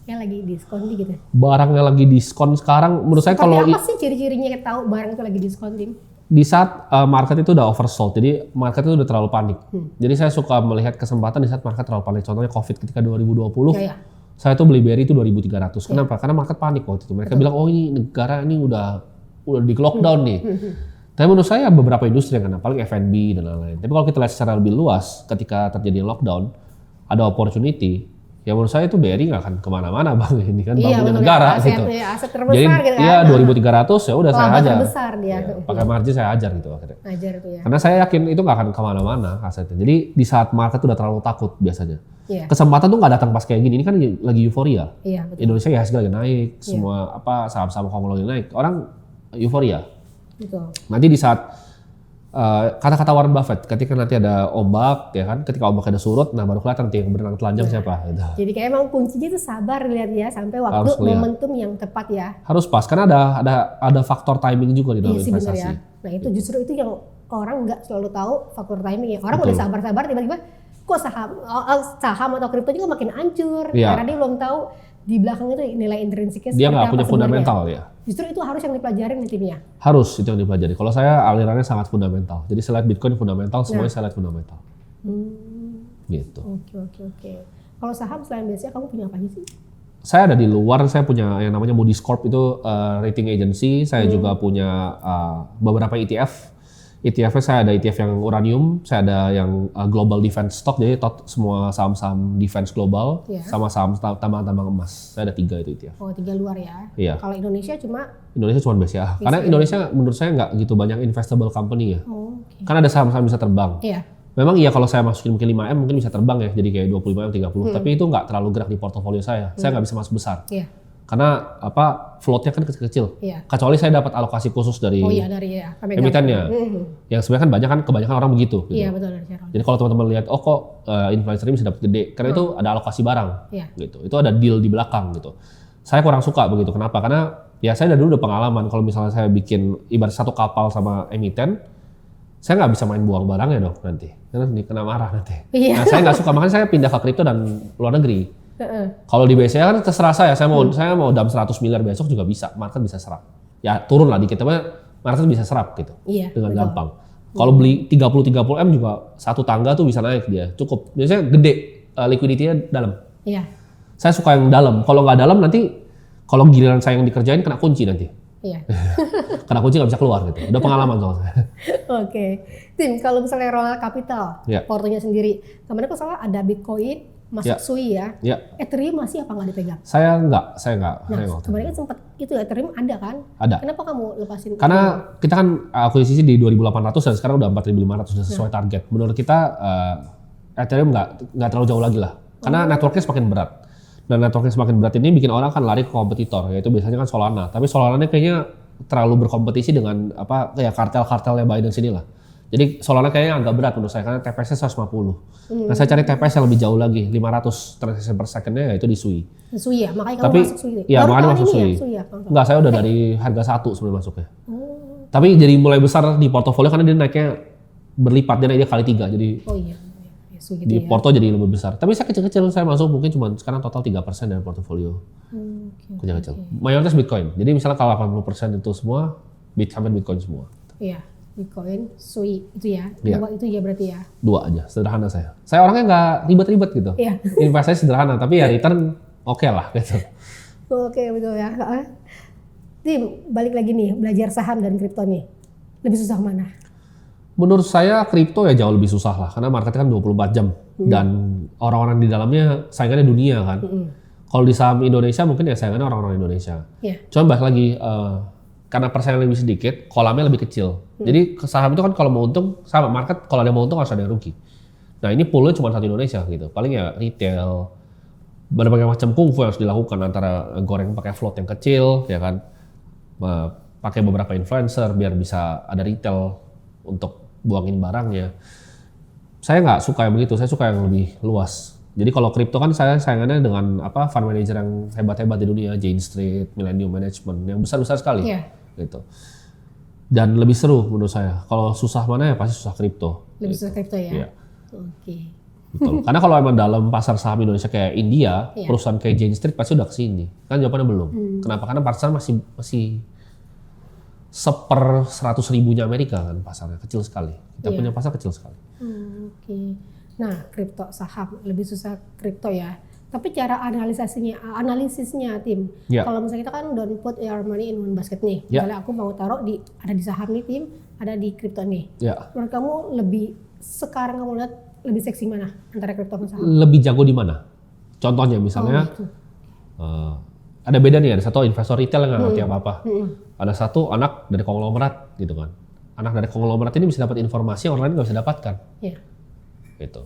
yang lagi diskon nih gitu? Barangnya lagi diskon sekarang menurut saya Seperti kalau apa sih ciri-cirinya kita tahu barang itu lagi diskon Tim? di saat market itu udah oversold, jadi market itu udah terlalu panik. Jadi saya suka melihat kesempatan di saat market terlalu panik. Contohnya COVID ketika 2020, Ya. saya tuh beli BRI itu 2.300. Kenapa? Karena market panik waktu itu. Mereka bilang, oh ini negara ini udah di lockdown nih. Tapi menurut saya beberapa industri yang kena, paling F&B dan lain-lain. Tapi kalau kita lihat secara lebih luas, ketika terjadi lockdown, ada opportunity, ya menurut saya itu BRI nggak akan kemana-mana bang. Ini kan bank punya betul, negara aset, gitu. ya, aset terbesar Jadi gitu kan. ya 2.300 ya udah saya Laba hajar. terbesar dia. Ya, pakai margin saya hajar gitu akhirnya. Ajar itu ya. Karena saya yakin itu nggak akan kemana-mana asetnya. Jadi di saat market udah terlalu takut biasanya. Iya. Kesempatan tuh nggak datang pas kayak gini. Ini kan lagi euforia. Iya betul. Indonesia ya lagi naik, semua saham-saham Hong Kong lagi naik. Orang euforia. Betul. Nanti di saat kata-kata Warren Buffett, ketika nanti ada ombak, ya kan, ketika ombaknya ada surut, nah baru kelihatan yang berenang telanjang siapa. Gitu. Jadi kayak emang kuncinya itu sabar lihat ya sampai waktu Harus lihat. momentum yang tepat ya. Harus pas, karena ada faktor timing juga di dalam Iya sih benar investasi. ya. Nah itu justru itu yang orang nggak selalu tahu faktor timing ya. Orang Betul. udah sabar-sabar tiba-tiba kok saham atau kripto juga makin hancur Iya. karena dia belum tahu di belakang itu nilai intrinsiknya Dia seperti nggak apa punya sebenarnya. fundamental ya. Justru itu harus yang dipelajarin di timnya. Harus itu yang dipelajari. Kalau saya alirannya sangat fundamental. Jadi saya lihat Bitcoin fundamental, semuanya saya lihat fundamental. Gitu. Oke. Kalau saham selain biasanya kamu punya apa aja sih? Saya ada di luar, saya punya yang namanya Moody's Corp itu rating agency. Saya juga punya beberapa ETF. ETF-nya saya ada ETF yang uranium, saya ada yang global defense stock, jadi semua saham-saham defense global, sama saham tambang-tambang emas. Saya ada 3 itu ETF. Oh, 3 luar ya? Iya. Kalau Indonesia cuma BCA. Karena Indonesia menurut saya nggak gitu banyak investable company ya. Oh, okay. Kan ada saham-saham bisa terbang. Iya. Memang iya kalau saya masukin mungkin 5M mungkin bisa terbang ya, jadi kayak 25M, 30. Tapi itu nggak terlalu gerak di portofolio saya. Saya nggak bisa masuk besar. Iya. Karena floatnya kan kecil-kecil. Iya. Kecuali saya dapat alokasi khusus dari emitennya. Yang sebenarnya kan kebanyakan orang begitu. Gitu. Iya betul. Jadi kalau teman-teman lihat, oh kok influencer ini bisa dapat gede, karena itu ada alokasi barang. Iya. Gitu. Itu ada deal di belakang gitu. Saya kurang suka begitu. Kenapa? Karena ya saya dari dulu udah pengalaman kalau misalnya saya bikin ibarat satu kapal sama emiten, saya nggak bisa main buang barangnya dong nanti. Karena kena marah nanti. Iya. Nah, saya nggak suka, makanya saya pindah ke kripto dan luar negeri. Kalau di BCA kan terserah saya mau dalam 100 miliar besok juga bisa, market bisa serap. Ya turun lah dikit, tapi market bisa serap gitu. Iya, dengan gampang. Kalau beli 30-30M juga satu tangga tuh bisa naik dia, cukup. Biasanya gede, liquidity-nya dalam. Iya. Saya suka yang dalam, kalau nggak dalam nanti, kalau giliran saya yang dikerjain kena kunci nanti. Iya. Kena kunci nggak bisa keluar gitu, udah pengalaman soalnya. Oke. Tim, kalau misalnya Ronald Capital, portonya sendiri, kemarin kalau salah ada Bitcoin, masuk SUI ya. Ethereum masih apa nggak dipegang? Saya nggak. Nah, kemarin kan sempat itu Ethereum ada kan? Ada. Kenapa kamu lepasin? Karena kita kan akuisisi di 2.800 dan sekarang udah 4.500 sudah sesuai target. Menurut kita Ethereum nggak terlalu jauh lagi lah. Karena networknya semakin berat. Dan networknya semakin berat ini bikin orang kan lari ke kompetitor, yaitu biasanya kan Solana. Tapi Solana kayaknya terlalu berkompetisi dengan kayak kartel-kartelnya Binance ini lah. Jadi Solana kayaknya agak berat menurut saya karena TPS-nya 150. Nah saya cari TPS yang lebih jauh lagi, 500 transaction per second-nya yaitu di SUI. Di SUI ya? Makanya kamu masuk SUI? Iya, makanya masuk SUI. Enggak, saya udah dari harga 1 sebelum masuknya. Tapi jadi mulai besar di portofolio karena dia naiknya berlipat, dia naiknya kali 3. Jadi di porto jadi lebih besar. Tapi saya kecil-kecil, saya masuk mungkin cuma sekarang total 3% dari portofolio. Kecil-kecil. Mayoritas Bitcoin. Jadi misalnya kalau 80% itu semua, Bitcoin semua. Iya. Bitcoin, SUI itu ya, dua itu ya berarti ya? 2 aja, sederhana saya. Saya orangnya nggak ribet-ribet gitu. Iya. Investasi sederhana, tapi ya return oke lah gitu. Oke, betul ya. Tim, balik lagi nih, belajar saham dan kripto nih. Lebih susah mana? Menurut saya kripto ya jauh lebih susah lah, karena marketnya kan 24 jam. Dan orang-orang di dalamnya saingannya dunia kan. Kalau di saham Indonesia mungkin ya saingannya orang-orang Indonesia. Cuma balik lagi, karena persaingan lebih sedikit, kolamnya lebih kecil. Jadi saham itu kan kalau mau untung, sama market kalau ada yang mau untung harus ada yang rugi. Nah ini poolnya cuma satu Indonesia gitu. Paling ya retail, berbagai macam kungfu yang harus dilakukan antara goreng pakai float yang kecil, ya kan, pakai beberapa influencer biar bisa ada retail untuk buangin barangnya. Saya nggak suka yang begitu, saya suka yang lebih luas. Jadi kalau kripto kan saya saingannya dengan fund manager yang hebat-hebat di dunia, Jane Street, Millennium Management, yang besar-besar sekali. Gitu. Dan lebih seru menurut saya. Kalau susah mana ya pasti susah kripto. Lebih susah kripto ya? Iya. Oke. Betul. Karena kalau emang dalam pasar saham Indonesia kayak India, perusahaan kayak Jane Street pasti udah kesini. Kan jawabannya belum. Kenapa? Karena pasar masih 1/100.000-nya Amerika kan pasarnya, kecil sekali. Kita punya pasar kecil sekali. Oke. Nah, kripto saham lebih susah kripto ya. Tapi cara analisisnya tim. Kalau misalnya kita kan don't put your money in one basket nih. Misalnya aku mau taruh ada di saham nih tim, ada di kripto nih. Menurut kamu sekarang kamu lihat lebih seksi mana antara kripto dan saham? Lebih jago di mana? Contohnya misalnya ada beda nih, ada satu investor retail yang nggak ngerti apa-apa. Ada satu anak dari konglomerat gitu kan. Anak dari konglomerat ini bisa dapat informasi yang orang lain nggak bisa dapatkan. Gitu.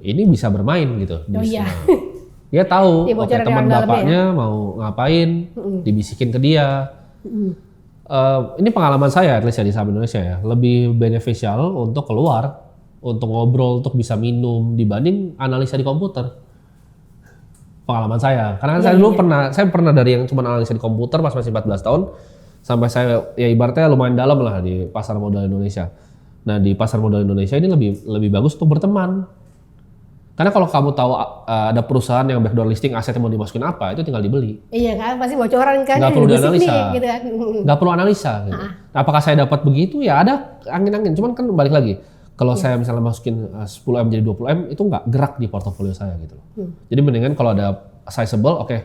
Ini bisa bermain gitu. Dia tahu teman bapaknya mau ngapain, dibisikin ke dia. Ini pengalaman saya, at least ya di saham Indonesia ya, lebih beneficial untuk keluar, untuk ngobrol, untuk bisa minum dibanding analisa di komputer. Pengalaman saya, karena saya dulu pernah dari yang cuma analisa di komputer pas masih 14 tahun, sampai saya ya ibaratnya lumayan dalam lah di pasar modal Indonesia. Nah di pasar modal Indonesia ini lebih bagus untuk berteman. Karena kalau kamu tahu ada perusahaan yang backdoor listing asetnya mau dimasukin apa, itu tinggal dibeli. Iya kan, pasti bocoran kan. Nggak perlu dianalisa. Gitu kan. Nggak perlu analisa. Gitu. Apakah saya dapat begitu? Ya ada angin-angin. Cuman kan balik lagi. Kalau saya misalnya masukin 10M jadi 20M, itu nggak gerak di portofolio saya gitu loh. Jadi mendingan kalau ada sizable, oke,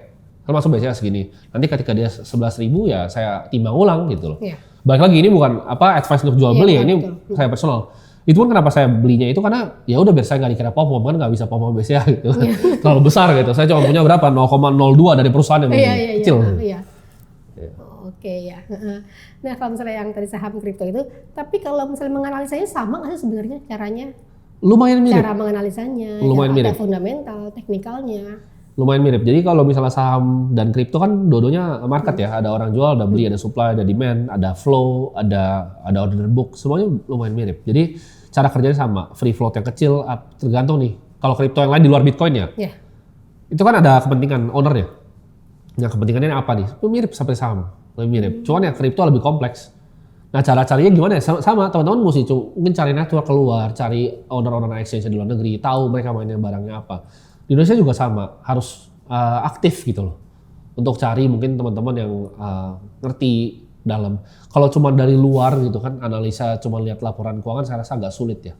kan masuk BCA segini. Nanti ketika dia 11.000 ya saya timbang ulang gitu loh. Iya. Balik lagi ini bukan advice untuk jual beli ya, ini betul. saya personal. Itu pun kenapa saya belinya itu karena ya udah biar saya nggak dikira pom kan nggak bisa pom BCA gitu. Terlalu besar gitu. Saya cuma punya berapa 0,02 dari perusahaan yang kecil. Iya. Oke ya. Nah kalau misalnya yang tadi saham kripto itu, tapi kalau misalnya menganalisanya sama nggak sih sebenarnya caranya? Lumayan mirip. Cara menganalisanya, Lumayan mirip. ada fundamental, teknikalnya. Lumayan mirip. Jadi kalau misalnya saham dan kripto kan dua-duanya market ya. Ada orang jual, ada beli, ada supply, ada demand, ada flow, ada order book. Semuanya lumayan mirip. Jadi cara kerjanya sama. Free float yang kecil, tergantung nih. Kalau kripto yang lain di luar Bitcoin ya, itu kan ada kepentingan ownernya. Yang kepentingannya apa nih? Itu mirip seperti saham. Lebih mirip. Cuman yang kripto lebih kompleks. Nah cara-caranya gimana ya? Sama teman-teman mesti mungkin cari network keluar, cari owner-owner exchange di luar negeri, tahu mereka mainnya barangnya apa. Di Indonesia juga sama, harus aktif gitu loh. Untuk cari mungkin teman-teman yang ngerti dalam. Kalau cuma dari luar gitu kan, analisa cuma lihat laporan keuangan saya rasa agak sulit ya.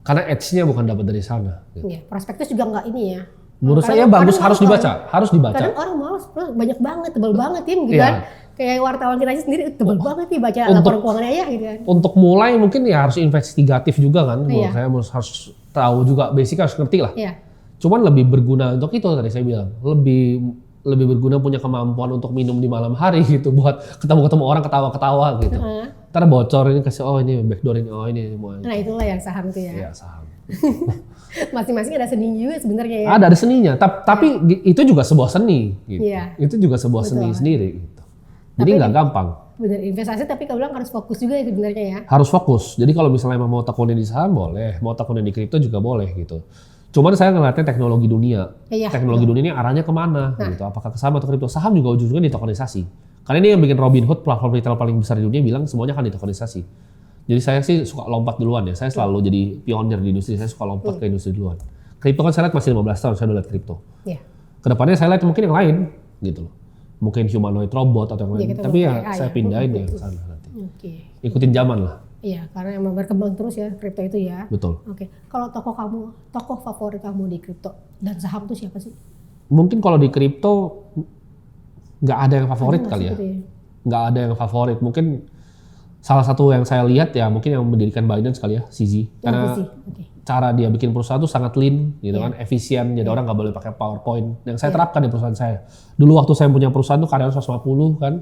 Karena edge-nya bukan dapat dari sana. Gitu. Iya, prospektus juga nggak ini ya. Menurut saya bagus, harus dibaca. Kadang orang malas, banyak banget, tebal banget ya gitu kan. Kayak wartawan kita aja sendiri tebal banget nih baca laporan keuangannya ya gitu kan. Untuk mulai mungkin ya harus investigatif juga kan. Menurut saya harus tahu juga, basic harus ngerti lah. Iya. Cuman lebih berguna untuk itu tadi saya bilang. Lebih berguna punya kemampuan untuk minum di malam hari gitu. Buat ketemu orang ketawa-ketawa gitu. Ntar bocor ini kasih, oh ini backdoor ini, oh ini. Nah itulah yang saham tuh ya. Iya saham. Masing-masing ada seni juga sebenarnya ya. Ada seninya, tapi itu juga sebuah seni gitu. Iya. Itu juga sebuah seni sendiri gitu. Jadi nggak gampang. Bener, investasi tapi kalau bilang harus fokus juga sebenarnya ya. Harus fokus. Jadi kalau misalnya mau tekunin di saham boleh, mau tekunin di kripto juga boleh gitu. Cuman saya ngeliatnya teknologi dunia. Teknologi dunia ini arahnya kemana gitu. Apakah ke saham atau kripto? Saham juga ujung-ujungnya ditokenisasi. Karena ini yang bikin Robinhood, platform retail paling besar di dunia, bilang semuanya akan ditokenisasi. Jadi saya sih suka lompat duluan ya. Saya selalu jadi pionir di industri. Saya suka lompat ke industri duluan. Kripto kan saya lihat masih 15 tahun saya udah lihat kripto. Kedepannya saya lihat mungkin yang lain gitu loh. Mungkin humanoid robot atau yang lain. Tapi ya saya pindahin ya ke sana nanti. Ikutin zaman lah. Iya, karena emang berkembang terus ya kripto itu ya. Betul. Kalau tokoh favorit kamu di kripto dan saham tuh siapa sih? Mungkin kalau di kripto nggak ada yang favorit kali ya. Nggak ada yang favorit. Mungkin salah satu yang saya lihat ya mungkin yang mendirikan Binance kali ya, CZ. Karena cara dia bikin perusahaan tuh sangat lean gitu kan, efisien. Jadi orang nggak boleh pakai PowerPoint. Yang saya terapkan di perusahaan saya. Dulu waktu saya punya perusahaan tuh karyawan 150 kan.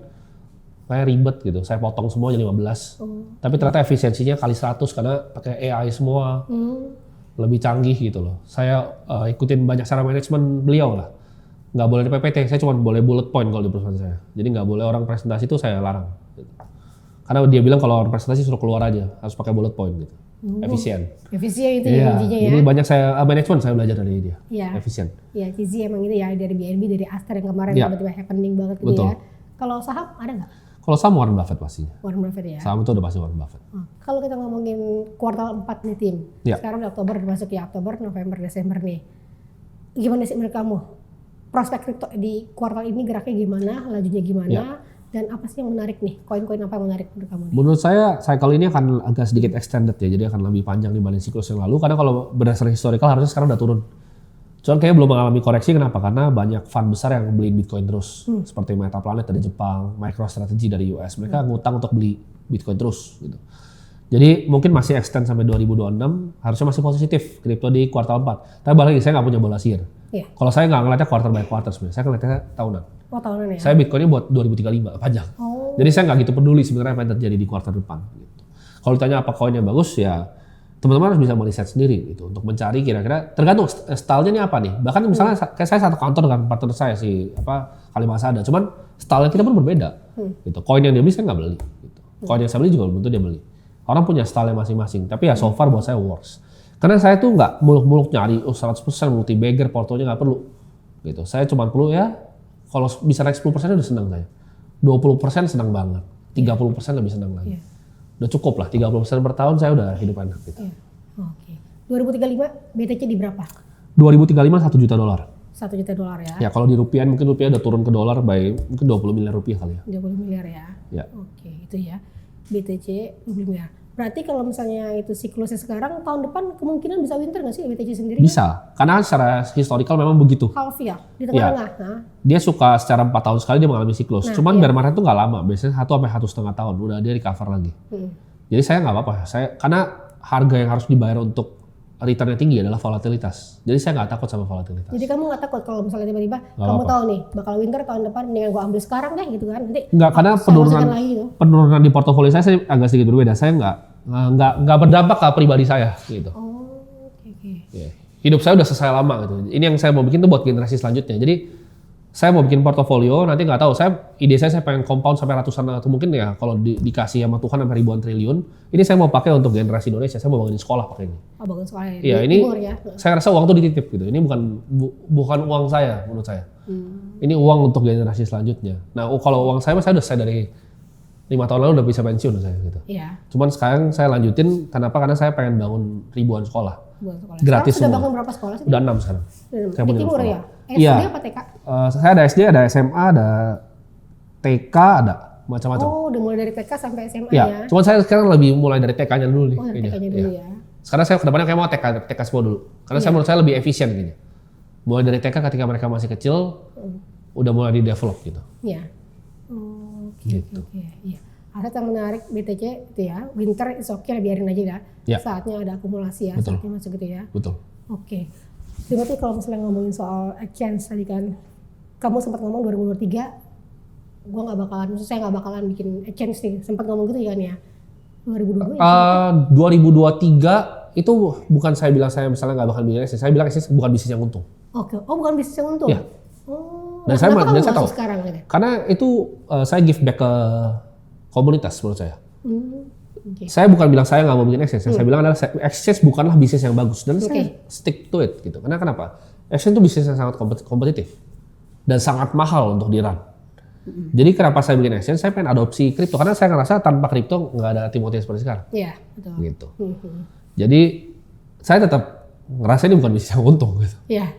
Kayak ribet gitu, saya potong semua jadi 15. Tapi ternyata efisiensinya kali 100 karena pakai AI semua. Lebih canggih gitu loh. Saya ikutin banyak cara manajemen beliau lah. Nggak boleh di PPT, saya cuma boleh bullet point kalau di perusahaan saya. Jadi nggak boleh orang presentasi itu saya larang. Gitu. Karena dia bilang kalau orang presentasi suruh keluar aja, harus pakai bullet point gitu. Efisien. Efisien itu ya kuncinya ya. Jadi banyak manajemen saya belajar dari dia. Efisien. Iya, CZ emang itu ya dari BNB, dari Aster yang kemarin tiba-tiba happening banget gitu ya. Kalau saham ada nggak? Kalau saham Warren Buffett pastinya. Warren Buffett ya. Saham itu udah pasti Warren Buffett. Kalau kita ngomongin kuartal 4 nih tim. Sekarang udah Oktober masuk ya, Oktober, November, Desember nih. Gimana sih menurut kamu? Prospek kripto di kuartal ini geraknya gimana, lajunya gimana, dan apa sih yang menarik nih? Koin-koin apa yang menarik menurut kamu nih? Menurut saya cycle ini akan agak sedikit extended ya, jadi akan lebih panjang dibanding siklus yang lalu. Karena kalau berdasarkan historical harusnya sekarang udah turun. Cuman kayaknya belum mengalami koreksi, kenapa? Karena banyak fund besar yang beliin Bitcoin terus. Seperti Metaplanet dari Jepang, MicroStrategy dari US. Mereka ngutang untuk beli Bitcoin terus gitu. Jadi mungkin masih extend sampai 2026, harusnya masih positif kripto di kuartal 4. Tapi balik lagi, saya nggak punya bola sihir. Kalau saya nggak ngeliatnya quarter by quarter sebenarnya, saya ngeliatnya tahunan. Oh tahunan ya? Saya Bitcoinnya buat 2035, panjang. Jadi saya nggak gitu peduli sebenarnya apa yang terjadi di kuartal depan. Gitu. Kalau ditanya apa koin yang bagus ya, teman-teman harus bisa meriset sendiri gitu untuk mencari kira-kira tergantung stylenya ini apa nih. Bahkan misalnya kayak saya satu kantor dengan partner saya si Kalimasada, cuman stylenya kita pun berbeda. Gitu. Koin yang dia beli saya nggak beli. Gitu. Koin yang saya beli juga belum tentu dia beli. Orang punya style masing-masing. Tapi ya so far buat saya works. Karena saya tuh nggak muluk-muluk nyari 100% multi bagger, portonya nggak perlu. Gitu. Saya cuma perlu ya kalau bisa naik 10% udah senang saya. 20% senang banget. 30% lebih senang lagi. Udah cukup lah, 30% per tahun saya udah hidup enak gitu. Oke. 2035 BTC di berapa? 2035 $1 juta. $1 juta ya? Ya kalau di rupiah mungkin rupiah udah turun ke dolar by mungkin 20 miliar rupiah kali ya. 20 miliar ya? Ya. Oke, itu ya. BTC 20 miliar. Berarti kalau misalnya itu siklusnya sekarang, tahun depan kemungkinan bisa winter nggak sih BTC sendiri? Bisa, karena secara historical memang begitu. Half ya, di tengah-tengah. Nah, Dia suka secara 4 tahun sekali dia mengalami siklus. Nah, Cuman iya. bear market itu nggak lama, biasanya 1 sampai 1,5 tahun udah dia recover lagi. Jadi saya nggak apa-apa, karena harga yang harus dibayar untuk returnnya tinggi adalah volatilitas. Jadi saya nggak takut sama volatilitas. Jadi kamu nggak takut kalau misalnya tiba-tiba Nggak kamu apa-apa. tahu nih bakal winter tahun depan, mendingan gua ambil sekarang deh gitu kan? Nanti Nggak, karena saya masukkan lagi gitu. penurunan di portofolio saya agak sedikit berbeda. Saya nggak berdampak ke pribadi saya gitu. Oh, oke. Ya. Hidup saya udah selesai lama gitu. Ini yang saya mau bikin tuh buat generasi selanjutnya. Jadi saya mau bikin portofolio, nanti nggak tahu. Ide saya pengen compound sampai ratusan atau mungkin ya kalau dikasih sama Tuhan sampai ribuan triliun. Ini saya mau pakai untuk generasi Indonesia. Saya mau bangunin sekolah pakai ini. Oh, bagus sekali. Iya, Di ini timur ya. saya rasa uang tuh dititip gitu. Ini bukan uang saya menurut saya. Ini uang untuk generasi selanjutnya. Nah, kalau uang saya udah saya dari 5 tahun lalu udah bisa pensiun saya gitu. Iya, Cuman sekarang saya lanjutin, kenapa? Karena saya pengen bangun ribuan sekolah. buat sekolah. Gratis Sekarang sudah semua. bangun berapa sekolah sih? Udah 6 sekarang. Saya Di punya timur sekolah. ya? SD Iya. apa TK? Saya ada SD, ada SMA, ada TK, ada macam-macam. Oh, udah mulai dari TK sampai SMA Iya, ya? cuman saya sekarang lebih mulai dari TK-nya dulu nih. Oh, dari kayaknya. TK-nya dulu Iya. ya. Sekarang saya kedepannya kayak mau TK semua dulu. Karena saya menurut saya lebih efisien kayaknya. Mulai dari TK ketika mereka masih kecil, udah mulai di develop gitu. Iya. Oh, oke, Gitu. oke. Iya. Aset yang menarik BTC itu ya, winter is okay lah, biarin aja ya. Iya. Saatnya ada akumulasi ya, Betul. saatnya masuk gitu ya. Betul. Oke. Berarti kalau misalnya ngomongin soal exchange tadi kan, kamu sempat ngomong 2023, gua nggak bakalan, maksud saya nggak bakalan bikin exchange nih, sempat ngomong gitu kan ya. 2022 ya? 2023 itu bukan saya bilang saya misalnya nggak bakal bikin exchange. Saya bilang exchange bukan bisnis yang untung. Oke, oh bukan bisnis yang untung? Iya. Oh, Dan saya- kenapa dan kamu saya masuk tahu. sekarang gitu? Karena itu saya give back ke komunitas menurut saya. Oke. Saya bukan bilang saya nggak mau bikin exchange. Yang saya bilang adalah exchange bukanlah bisnis yang bagus dan saya stick to it gitu. Karena kenapa? Exchange itu bisnis yang sangat kompetitif dan sangat mahal untuk di run. Jadi kenapa saya bikin exchange? Saya pengen adopsi kripto karena saya ngerasa tanpa kripto nggak ada Timothy seperti sekarang. Iya, betul. Gitu. Jadi saya tetap ngerasa ini bukan bisnis yang untung gitu. Iya.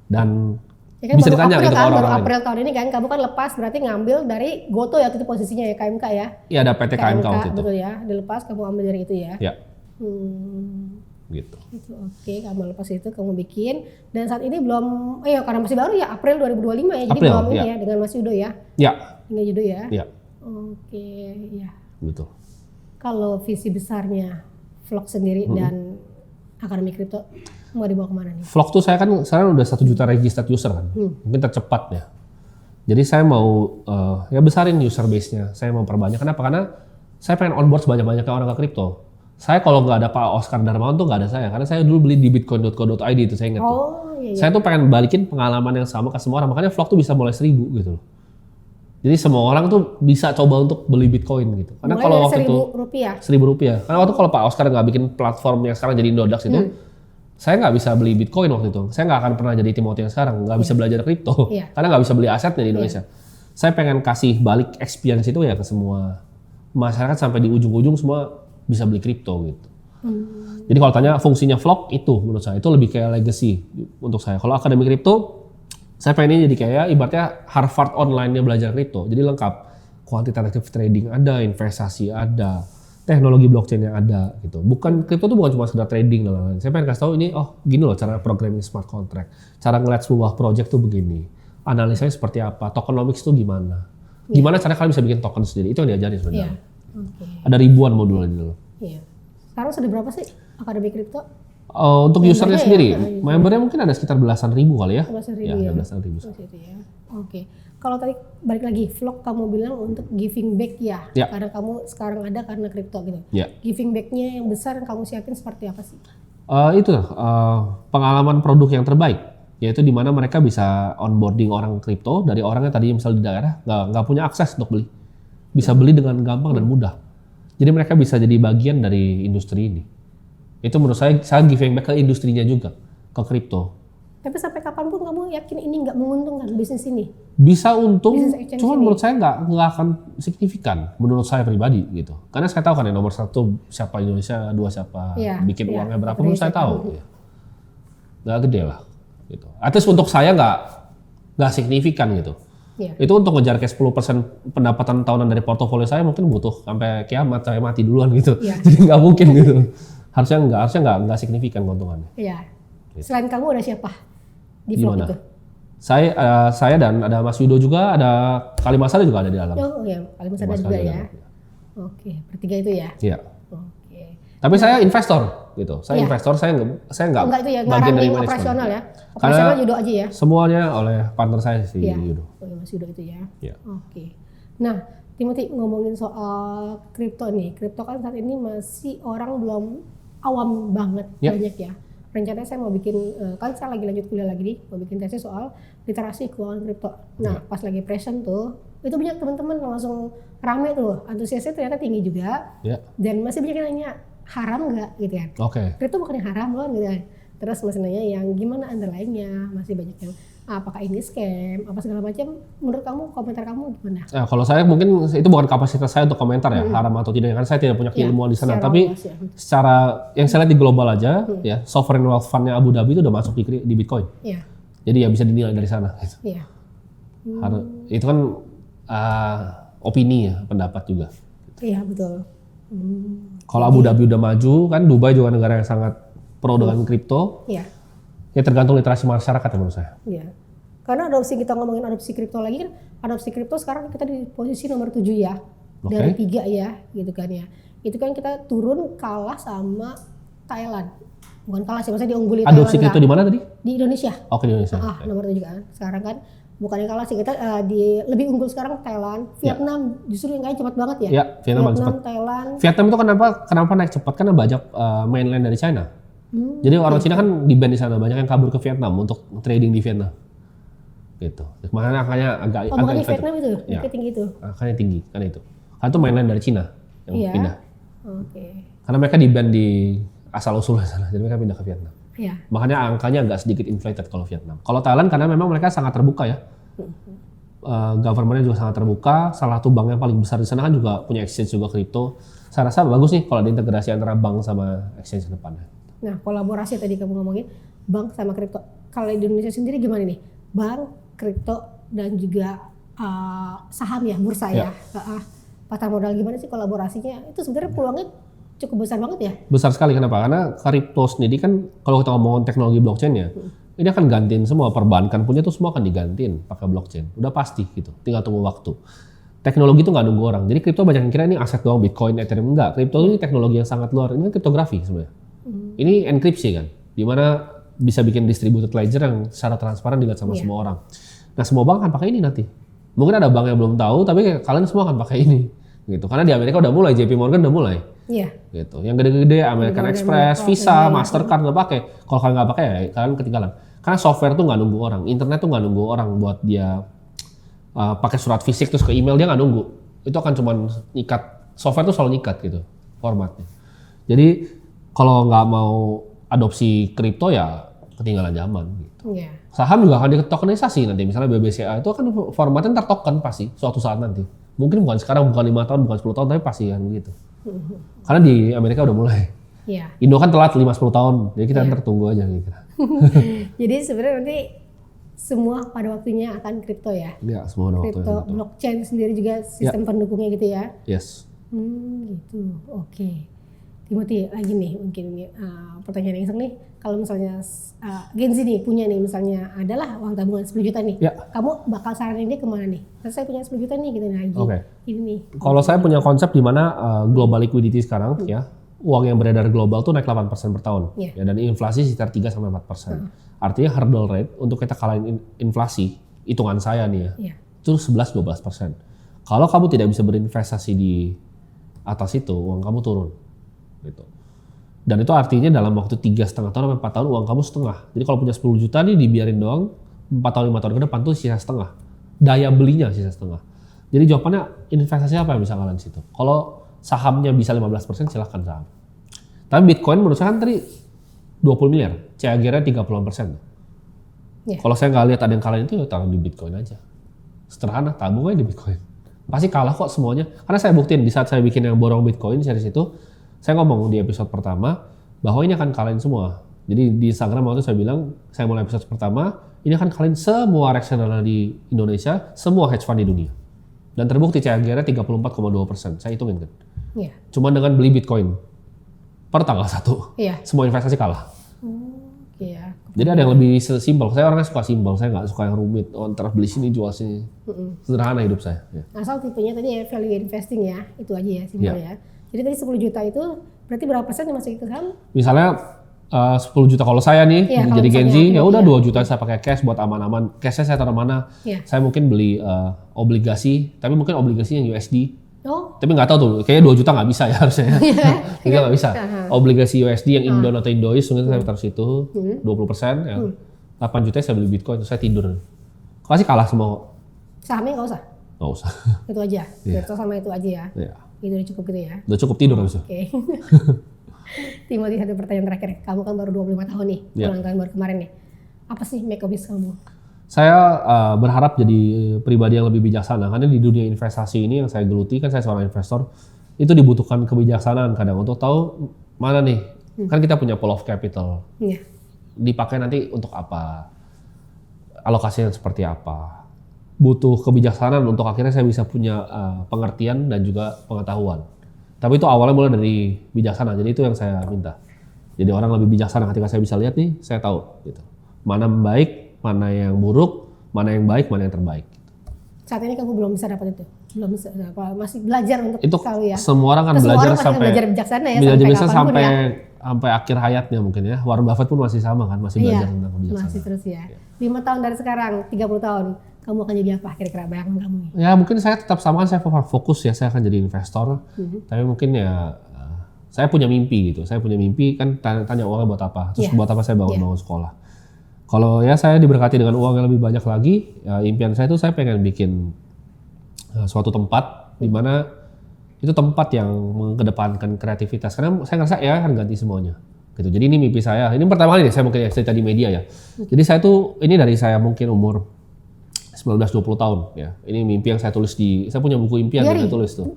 Dan Ya kan bisa baru ditanya April gitu ke kan, baru orang-orang lain. April tahun ini kan, kamu kan lepas berarti ngambil dari Goto ya, itu posisinya ya, KMK ya. Iya ada PT KMK waktu itu. betul ya, dilepas kamu ambil dari itu ya. Ya, Hmm, gitu. itu oke, kamu lepas itu kamu bikin dan saat ini belum, karena masih baru ya, April 2025 ya, jadi April, belum ini ya. ya dengan Mas Yudo ya, Ya, dengan Yudo ya. ya, Oke, ya. betul. Kalau visi besarnya vlog sendiri dan Akademi Kripto mau dibawa kemana nih? Vlog tuh saya kan sekarang udah 1 juta registered user kan, mungkin tercepat ya. Jadi saya mau ya besarin user base-nya, saya mau perbanyak. Kenapa? Karena saya pengen onboard sebanyak-banyaknya orang ke kripto. Saya kalau nggak ada Pak Oscar Darmawan tuh nggak ada saya, karena saya dulu beli di bitcoin.co.id itu saya ingat tuh. Oh iya, iya. Saya tuh pengen balikin pengalaman yang sama ke semua orang, makanya vlog tuh bisa mulai 1000 gitu loh. Jadi semua orang tuh bisa coba untuk beli bitcoin gitu. Karena Mulai kalau dari waktu itu Rp1.000. Rp1.000. Karena waktu kalau Pak Oscar nggak bikin platform yang sekarang jadi Indodax itu, saya nggak bisa beli bitcoin waktu itu. Saya nggak akan pernah jadi Timothy yang sekarang, nggak bisa belajar kripto, Iya. karena nggak bisa beli asetnya di Indonesia. Saya pengen kasih balik experience itu ya ke semua masyarakat sampai di ujung-ujung semua bisa beli kripto gitu. Jadi kalau tanya fungsinya vlog itu menurut saya itu lebih kayak legacy untuk saya. Kalau akademi kripto, saya pengen ini jadi kayak ibaratnya Harvard online-nya belajar kripto. Jadi lengkap, quantitative trading ada, investasi ada, teknologi blockchain-nya ada gitu. Bukan kripto tuh bukan cuma sekedar trading dan lain-lain. Saya pengen kasih tahu ini, oh gini loh cara programming smart contract, cara ngeliat sebuah project tuh begini, analisanya seperti apa, tokenomics tuh gimana, gimana cara kalian bisa bikin token sendiri, itu yang diajarin sebenarnya. Iya. Oke. Ada ribuan modulnya dulu. Iya. Sekarang sudah berapa sih Akademi Kripto? Untuk usernya Membernya sendiri, ya? membernya mungkin ada sekitar belasan ribu kali ya. Belasan ribu Ya, ya? ada belasan ribu. Oh, situ ya. Oke. Kalau tadi balik lagi vlog kamu bilang untuk giving back ya, Ya. karena kamu sekarang ada karena kripto gitu. Ya. Giving backnya yang besar yang kamu siapin seperti apa sih? Itu pengalaman produk yang terbaik, yaitu di mana mereka bisa onboarding orang kripto dari orang yang tadi misalnya di daerah nggak punya akses untuk beli, bisa beli dengan gampang dan mudah. Jadi mereka bisa jadi bagian dari industri ini. Itu menurut saya giving back ke industrinya juga, ke kripto. Tapi sampai kapanpun kamu yakin ini nggak menguntungkan bisnis ini? Bisa untung, Business exchange cuma ini. menurut saya nggak akan signifikan menurut saya pribadi gitu. Karena saya tahu kan yang nomor 1 siapa Indonesia, 2 siapa, Iya, bikin iya, uangnya berapa betul, pun saya itu. tahu. Ya. Nggak gede lah, gitu. At least untuk saya nggak signifikan gitu. Iya. Itu untuk ngejar kayak 10% pendapatan tahunan dari portofolio saya mungkin butuh sampai kiamat, saya mati duluan gitu. Iya. Jadi nggak mungkin gitu. Harusnya nggak signifikan keuntungannya. Iya. Selain kamu ada siapa di vlog Gimana? itu? Saya dan ada Mas Yudo juga, ada Kalimasada juga ada di dalam. Oh iya, paling besar Mas juga Kali ya. dalam. Oke, bertiga itu ya. Iya. Oke. Tapi saya investor gitu. Saya Iya. investor, saya nggak Enggak itu ya, bagian dari ngarangin manajemen. operasional ya. Karena Operasional Yudo aja ya. semuanya oleh partner saya si Iya. Yudo. Oh iya, Mas Yudo itu ya. Iya. Oke. Nah, Timothy ngomongin soal kripto nih. Kripto kan saat ini masih orang belum awam banget Ya. banyak ya. Rencananya saya mau bikin, kan saya lagi lanjut kuliah lagi nih, mau bikin tesis soal literasi keuangan kripto. Nah, pas lagi present tuh, itu banyak teman-teman langsung rame tuh, antusiasnya ternyata tinggi juga. Ya. Dan masih banyak yang nanya, haram nggak gitu kan? Oke. Kripto bukannya haram loh gitu kan. Terus masih nanya yang gimana underlying-nya, masih banyak yang apakah ini scam, apa segala macam. Menurut kamu, komentar kamu gimana? Nah, kalau saya mungkin itu bukan kapasitas saya untuk komentar ya, haram atau tidak, karena saya tidak punya keilmuan di sana. secara Tapi luas ya. secara yang saya lihat di global aja, ya sovereign wealth fund-nya Abu Dhabi itu udah masuk di Bitcoin. Iya, Jadi ya bisa dinilai dari sana. Gitu. iya, Itu kan opini ya, pendapat juga. iya betul. Kalau Abu Dhabi udah maju, kan Dubai juga negara yang sangat pro dengan kripto. Iya, Ya tergantung literasi masyarakat ya menurut saya. iya. Karena adopsi, kita ngomongin adopsi kripto lagi kan, adopsi kripto sekarang kita di posisi nomor 7 ya, Oke. dari 3 ya, gitu kan ya. Itu kan kita turun kalah sama Thailand. Bukan kalah sih, maksudnya diungguli Adopsi Thailand kripto di mana tadi? di Indonesia. Oke, di Indonesia. Nomor 7 kan. Sekarang kan bukannya kalah sih, kita lebih unggul sekarang Thailand. Vietnam justru yang kayaknya cepat banget ya. Ya, Vietnam paling cepat. Thailand. Vietnam itu kenapa naik cepat? Karena banyak mainland dari China. Jadi orang Cina kan di ban di sana, banyak yang kabur ke Vietnam untuk trading di Vietnam. Gitu. Makanya angkanya agak Oh, bukan di inflated. Vietnam itu, Ya. yang tinggi itu. Angkanya tinggi, kan itu. Karena itu mainland dari Cina yang Iya. pindah. Oke. Karena mereka di ban di asal usulnya sana, jadi mereka pindah ke Vietnam. Iya. Makanya angkanya agak sedikit inflated kalau Vietnam. Kalau Thailand karena memang mereka sangat terbuka ya. Governmentnya juga sangat terbuka. Salah satu bank yang paling besar di sana kan juga punya exchange juga kripto. Saya rasa bagus nih kalau ada integrasi antara bank sama exchange ke depannya. Nah, kolaborasi tadi kamu ngomongin bank sama kripto. Kalau di Indonesia sendiri gimana nih? Bank, kripto, dan juga saham ya, bursa ya. Pasar modal gimana sih kolaborasinya? Itu sebenarnya peluangnya cukup besar banget ya? Besar sekali, kenapa? Karena kripto sendiri kan kalau kita ngomongin teknologi blockchain ya, ini akan gantiin semua, perbankan punya tuh semua akan digantiin pakai blockchain. Udah pasti gitu, tinggal tunggu waktu. Teknologi itu nggak nunggu orang. Jadi kripto banyak yang kira ini aset doang, Bitcoin, Ethereum. Enggak, kripto ini teknologi yang sangat luar. Ini kan kriptografi sebenarnya. Ini enkripsi kan, dimana bisa bikin distributed ledger yang secara transparan dilihat sama semua orang. Nah, semua bank akan pakai ini nanti. Mungkin ada bank yang belum tahu, tapi kalian semua akan pakai ini. Gitu. Karena di Amerika udah mulai, JP Morgan udah mulai. Iya. Gitu. Yang gede-gede American Express, Visa, Mastercard udah pakai. Kalau kalian nggak pakai ya kalian ketinggalan. Karena software tuh nggak nunggu orang, internet tuh nggak nunggu orang buat dia pakai surat fisik terus ke email, dia nggak nunggu. Itu akan cuman nyikat, software tuh selalu nyikat gitu formatnya. Jadi kalau nggak mau adopsi kripto ya ketinggalan zaman gitu. Iya. Saham juga akan ditokenisasi nanti, misalnya BBCA itu akan formatnya ntar token pasti suatu saat nanti. Mungkin bukan sekarang, bukan 5 tahun, bukan 10 tahun, tapi pasti kan begitu. Karena di Amerika udah mulai. Iya. Indo kan telat 5-10 tahun, jadi kita ntar tunggu aja gitu. Jadi sebenarnya nanti semua pada waktunya akan kripto ya. Ya, semua udah waktunya. Kripto, blockchain sendiri juga sistem pendukungnya gitu ya. Yes. Gitu. Oke. Timothy, lagi nih mungkin ini pertanyaan yang iseng nih. Kalau misalnya Gen Z nih punya nih misalnya adalah uang tabungan 10 juta nih. Ya. Kamu bakal saranin dia kemana nih? Terus saya punya 10 juta nih gitu lagi. Oke. Ini nih. Kalau saya punya konsep di mana global liquidity sekarang ya, uang yang beredar global tuh naik 8% per tahun. Iya. Ya, dan inflasi sekitar 3-4%. Artinya hurdle rate untuk kita kalahin inflasi, hitungan saya nih ya, Iya. itu 11-12%. Kalau kamu tidak bisa berinvestasi di atas itu, uang kamu turun. Gitu. Dan itu artinya dalam waktu 3,5 tahun sampai 4 tahun uang kamu setengah. Jadi kalau punya 10 juta nih dibiarin doang 4 tahun 5 tahun ke depan tuh sisa setengah. Daya belinya sisa setengah. Jadi jawabannya investasi apa yang bisa kalian situ? Kalau sahamnya bisa 15% silahkan saham. Tapi Bitcoin menurut saya kan tadi 20 miliar, CAGR-nya 30%. Yeah. Kalau saya nggak lihat ada yang kalah itu ya taruh di Bitcoin aja. Sederhana, tabung aja di Bitcoin. Pasti kalah kok semuanya. Karena saya buktiin di saat saya bikin yang borong Bitcoin series itu, saya ngomong di episode pertama bahwa ini akan kalahin semua. Jadi di Instagram waktu saya bilang, saya mulai episode pertama, ini akan kalian semua reksadana di Indonesia, semua hedge fund di dunia. Dan terbukti CAGR-nya 34,2%. Saya hitungin kan. Iya. Cuma dengan beli Bitcoin per tanggal 1. Iya. Semua investasi kalah. Iya. Jadi ada yang lebih simpel. Saya orangnya suka simpel. Saya nggak suka yang rumit. Oh, ntar beli sini, jual sini. Sederhana hidup saya. Ya. Asal tipenya tadi ya value investing ya. Itu aja ya simpel ya. Jadi tadi 10 juta itu berarti berapa persen yang masuk ke saham? Misalnya 10 juta kalau saya nih jadi Gen Z, ya udah 2 juta saya pakai cash buat aman-aman. Cashnya saya taruh mana? Saya mungkin beli obligasi, tapi mungkin obligasi yang USD. Oh. Tapi nggak tahu tuh, kayaknya 2 juta nggak bisa ya harusnya. Kayaknya nggak bisa. Obligasi USD yang Indon atau Indois mungkin saya taruh situ 20%. Ya. 8 juta saya beli Bitcoin, terus saya tidur. Pasti kalah semua. Sahamnya nggak usah? Nggak usah. Itu aja? Itu sama itu aja ya? Iya. Itu udah cukup gitu ya? Udah cukup tidur habis itu. Oke. Timothy, satu pertanyaan terakhir. Kamu kan baru 25 tahun nih, ulang tahun baru kemarin nih. Apa sih make or miss kamu? Saya berharap jadi pribadi yang lebih bijaksana. Karena di dunia investasi ini yang saya geluti, kan saya seorang investor, itu dibutuhkan kebijaksanaan kadang untuk tahu mana nih. Kan kita punya pool of capital. Iya. Dipakai nanti untuk apa? Alokasinya seperti apa? Butuh kebijaksanaan untuk akhirnya saya bisa punya pengertian dan juga pengetahuan. Tapi itu awalnya mulai dari bijaksana, jadi itu yang saya minta. Jadi orang lebih bijaksana ketika saya bisa lihat nih, saya tahu gitu. Mana yang baik, mana yang buruk, mana yang baik, mana yang terbaik. Saat ini kamu belum bisa dapat itu? Belum bisa, masih belajar untuk itu tahu ya? Semua orang kan belajar sampai belajar bijaksana ya, sampai akhir hayatnya mungkin ya. Warren Buffett pun masih sama kan, masih belajar tentang kebijaksanaan. Masih terus ya. 5 tahun dari sekarang, 30 tahun, kamu akan jadi apa kira-kira bayangan kamu? Ya mungkin saya tetap sama kan, saya fokus ya, saya akan jadi investor. Tapi mungkin ya saya punya mimpi gitu. Saya punya mimpi kan, tanya uangnya buat apa? Terus buat apa saya bangun sekolah? Kalau ya saya diberkati dengan uang yang lebih banyak lagi, ya impian saya itu saya pengen bikin suatu tempat di mana itu tempat yang mengedepankan kreativitas. Karena saya ngerasa ya akan ganti semuanya. Gitu. Jadi ini mimpi saya. Ini pertama kali nih saya mungkin cerita di media ya. Jadi saya tuh ini dari saya mungkin umur 19-20 tahun ya. Ini mimpi yang saya tulis saya punya buku impian yang saya tulis tuh.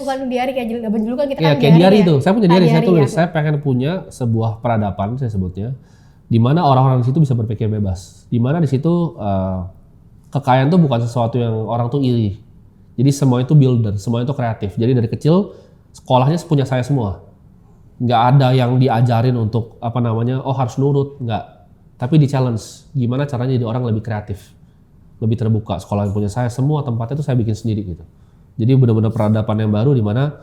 Bukan diary kayak julukan kita kan. Iya kayak diary itu. Saya punya diary saya tulis. Saya pengen punya sebuah peradaban saya sebutnya, di mana orang-orang di situ bisa berpikir bebas. Di mana di situ kekayaan tuh bukan sesuatu yang orang tuh iri. Jadi semua itu builder, semua itu kreatif. Jadi dari kecil sekolahnya punya saya semua. Nggak ada yang diajarin untuk harus nurut, nggak. Tapi di challenge, gimana caranya jadi orang lebih kreatif, lebih terbuka. Sekolah yang punya saya semua, tempatnya itu saya bikin sendiri gitu. Jadi benar-benar peradaban yang baru di mana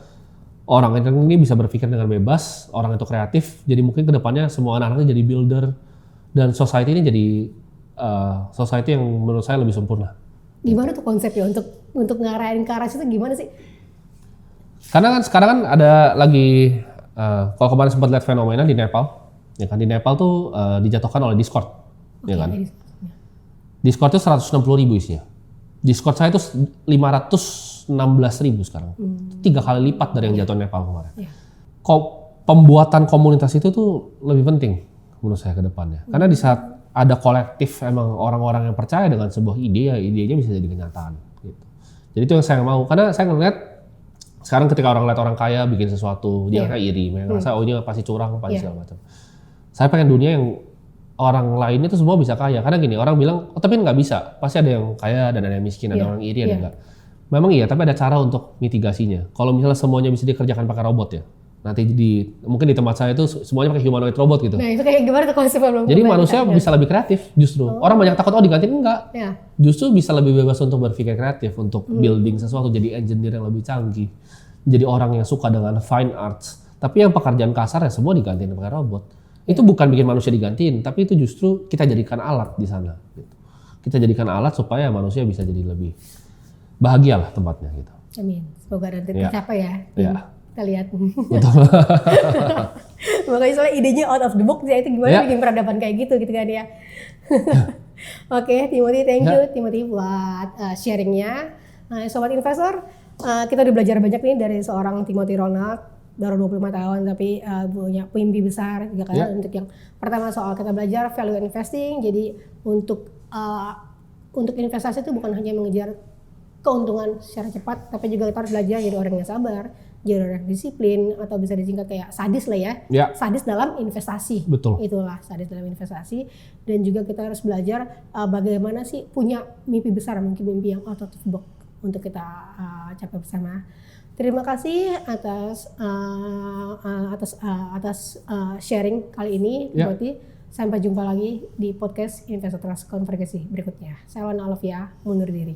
orang ini bisa berpikir dengan bebas, orang itu kreatif. Jadi mungkin kedepannya semua anak-anaknya jadi builder dan society ini jadi society yang menurut saya lebih sempurna. Gimana tuh konsepnya untuk ngarahin ke arah situ gimana sih? Karena kan sekarang kan ada lagi kalau kemarin sempat lihat fenomena di Nepal, ya kan di Nepal tuh dijatuhkan oleh Discord, ya kan? Discord itu 160.000 isinya. Discord saya itu 516.000 sekarang, 3 kali lipat dari yang jatuh Nepal kemarin. Pembuatan komunitas itu tuh lebih penting menurut saya ke depannya. Karena di saat ada kolektif emang orang-orang yang percaya dengan sebuah ide, ya idenya bisa jadi kenyataan. Gitu. Jadi itu yang saya mau. Karena saya ngeliat sekarang ketika orang lihat orang kaya bikin sesuatu, dia kayak iri, merasa ini pasti curang, pasti segala macam. Saya pengen dunia yang orang lain itu semua bisa kaya. Karena gini, orang bilang, tapi nggak bisa. Pasti ada yang kaya dan ada yang miskin, ada orang iri, ada yang enggak. Memang iya, tapi ada cara untuk mitigasinya. Kalau misalnya semuanya bisa dikerjakan pakai robot ya. Nanti mungkin di tempat saya itu semuanya pakai humanoid robot gitu. Nah itu kayak gimana tuh konsepnya belum? Jadi manusia bisa lebih kreatif justru. Orang banyak takut digantiin, enggak. Justru bisa lebih bebas untuk berpikir kreatif, untuk building sesuatu, jadi engineer yang lebih canggih. Jadi orang yang suka dengan fine arts. Tapi yang pekerjaan kasar ya semua digantiin pakai robot. Itu bukan bikin manusia digantiin, tapi itu justru kita jadikan alat di sana. Gitu. Kita jadikan alat supaya manusia bisa jadi lebih bahagia lah tempatnya gitu. Amin. Semoga nanti tercapai ya. Kita lihat. Betul. Makanya soalnya idenya out of the box ya, itu gimana bikin peradaban kayak gitu kan ya. Oke, Timothy, thank you Timothy buat sharingnya. Sobat investor, kita udah belajar banyak nih dari seorang Timothy Ronald, baru 25 tahun tapi punya mimpi besar juga kan. Untuk yang pertama soal kita belajar value investing, jadi untuk investasi itu bukan hanya mengejar keuntungan secara cepat, tapi juga kita harus belajar jadi orang yang sabar zodiak disiplin, atau bisa disingkat kayak sadis lah ya. Ya. Sadis dalam investasi. Betul. Itulah sadis dalam investasi. Dan juga kita harus belajar bagaimana sih punya mimpi besar, mungkin mimpi yang out of the box untuk kita capai bersama. Terima kasih atas sharing kali ini. Ya. Berarti sampai jumpa lagi di podcast Investor Trust Konvergensi berikutnya. Saya Lona Olivia, mundur diri.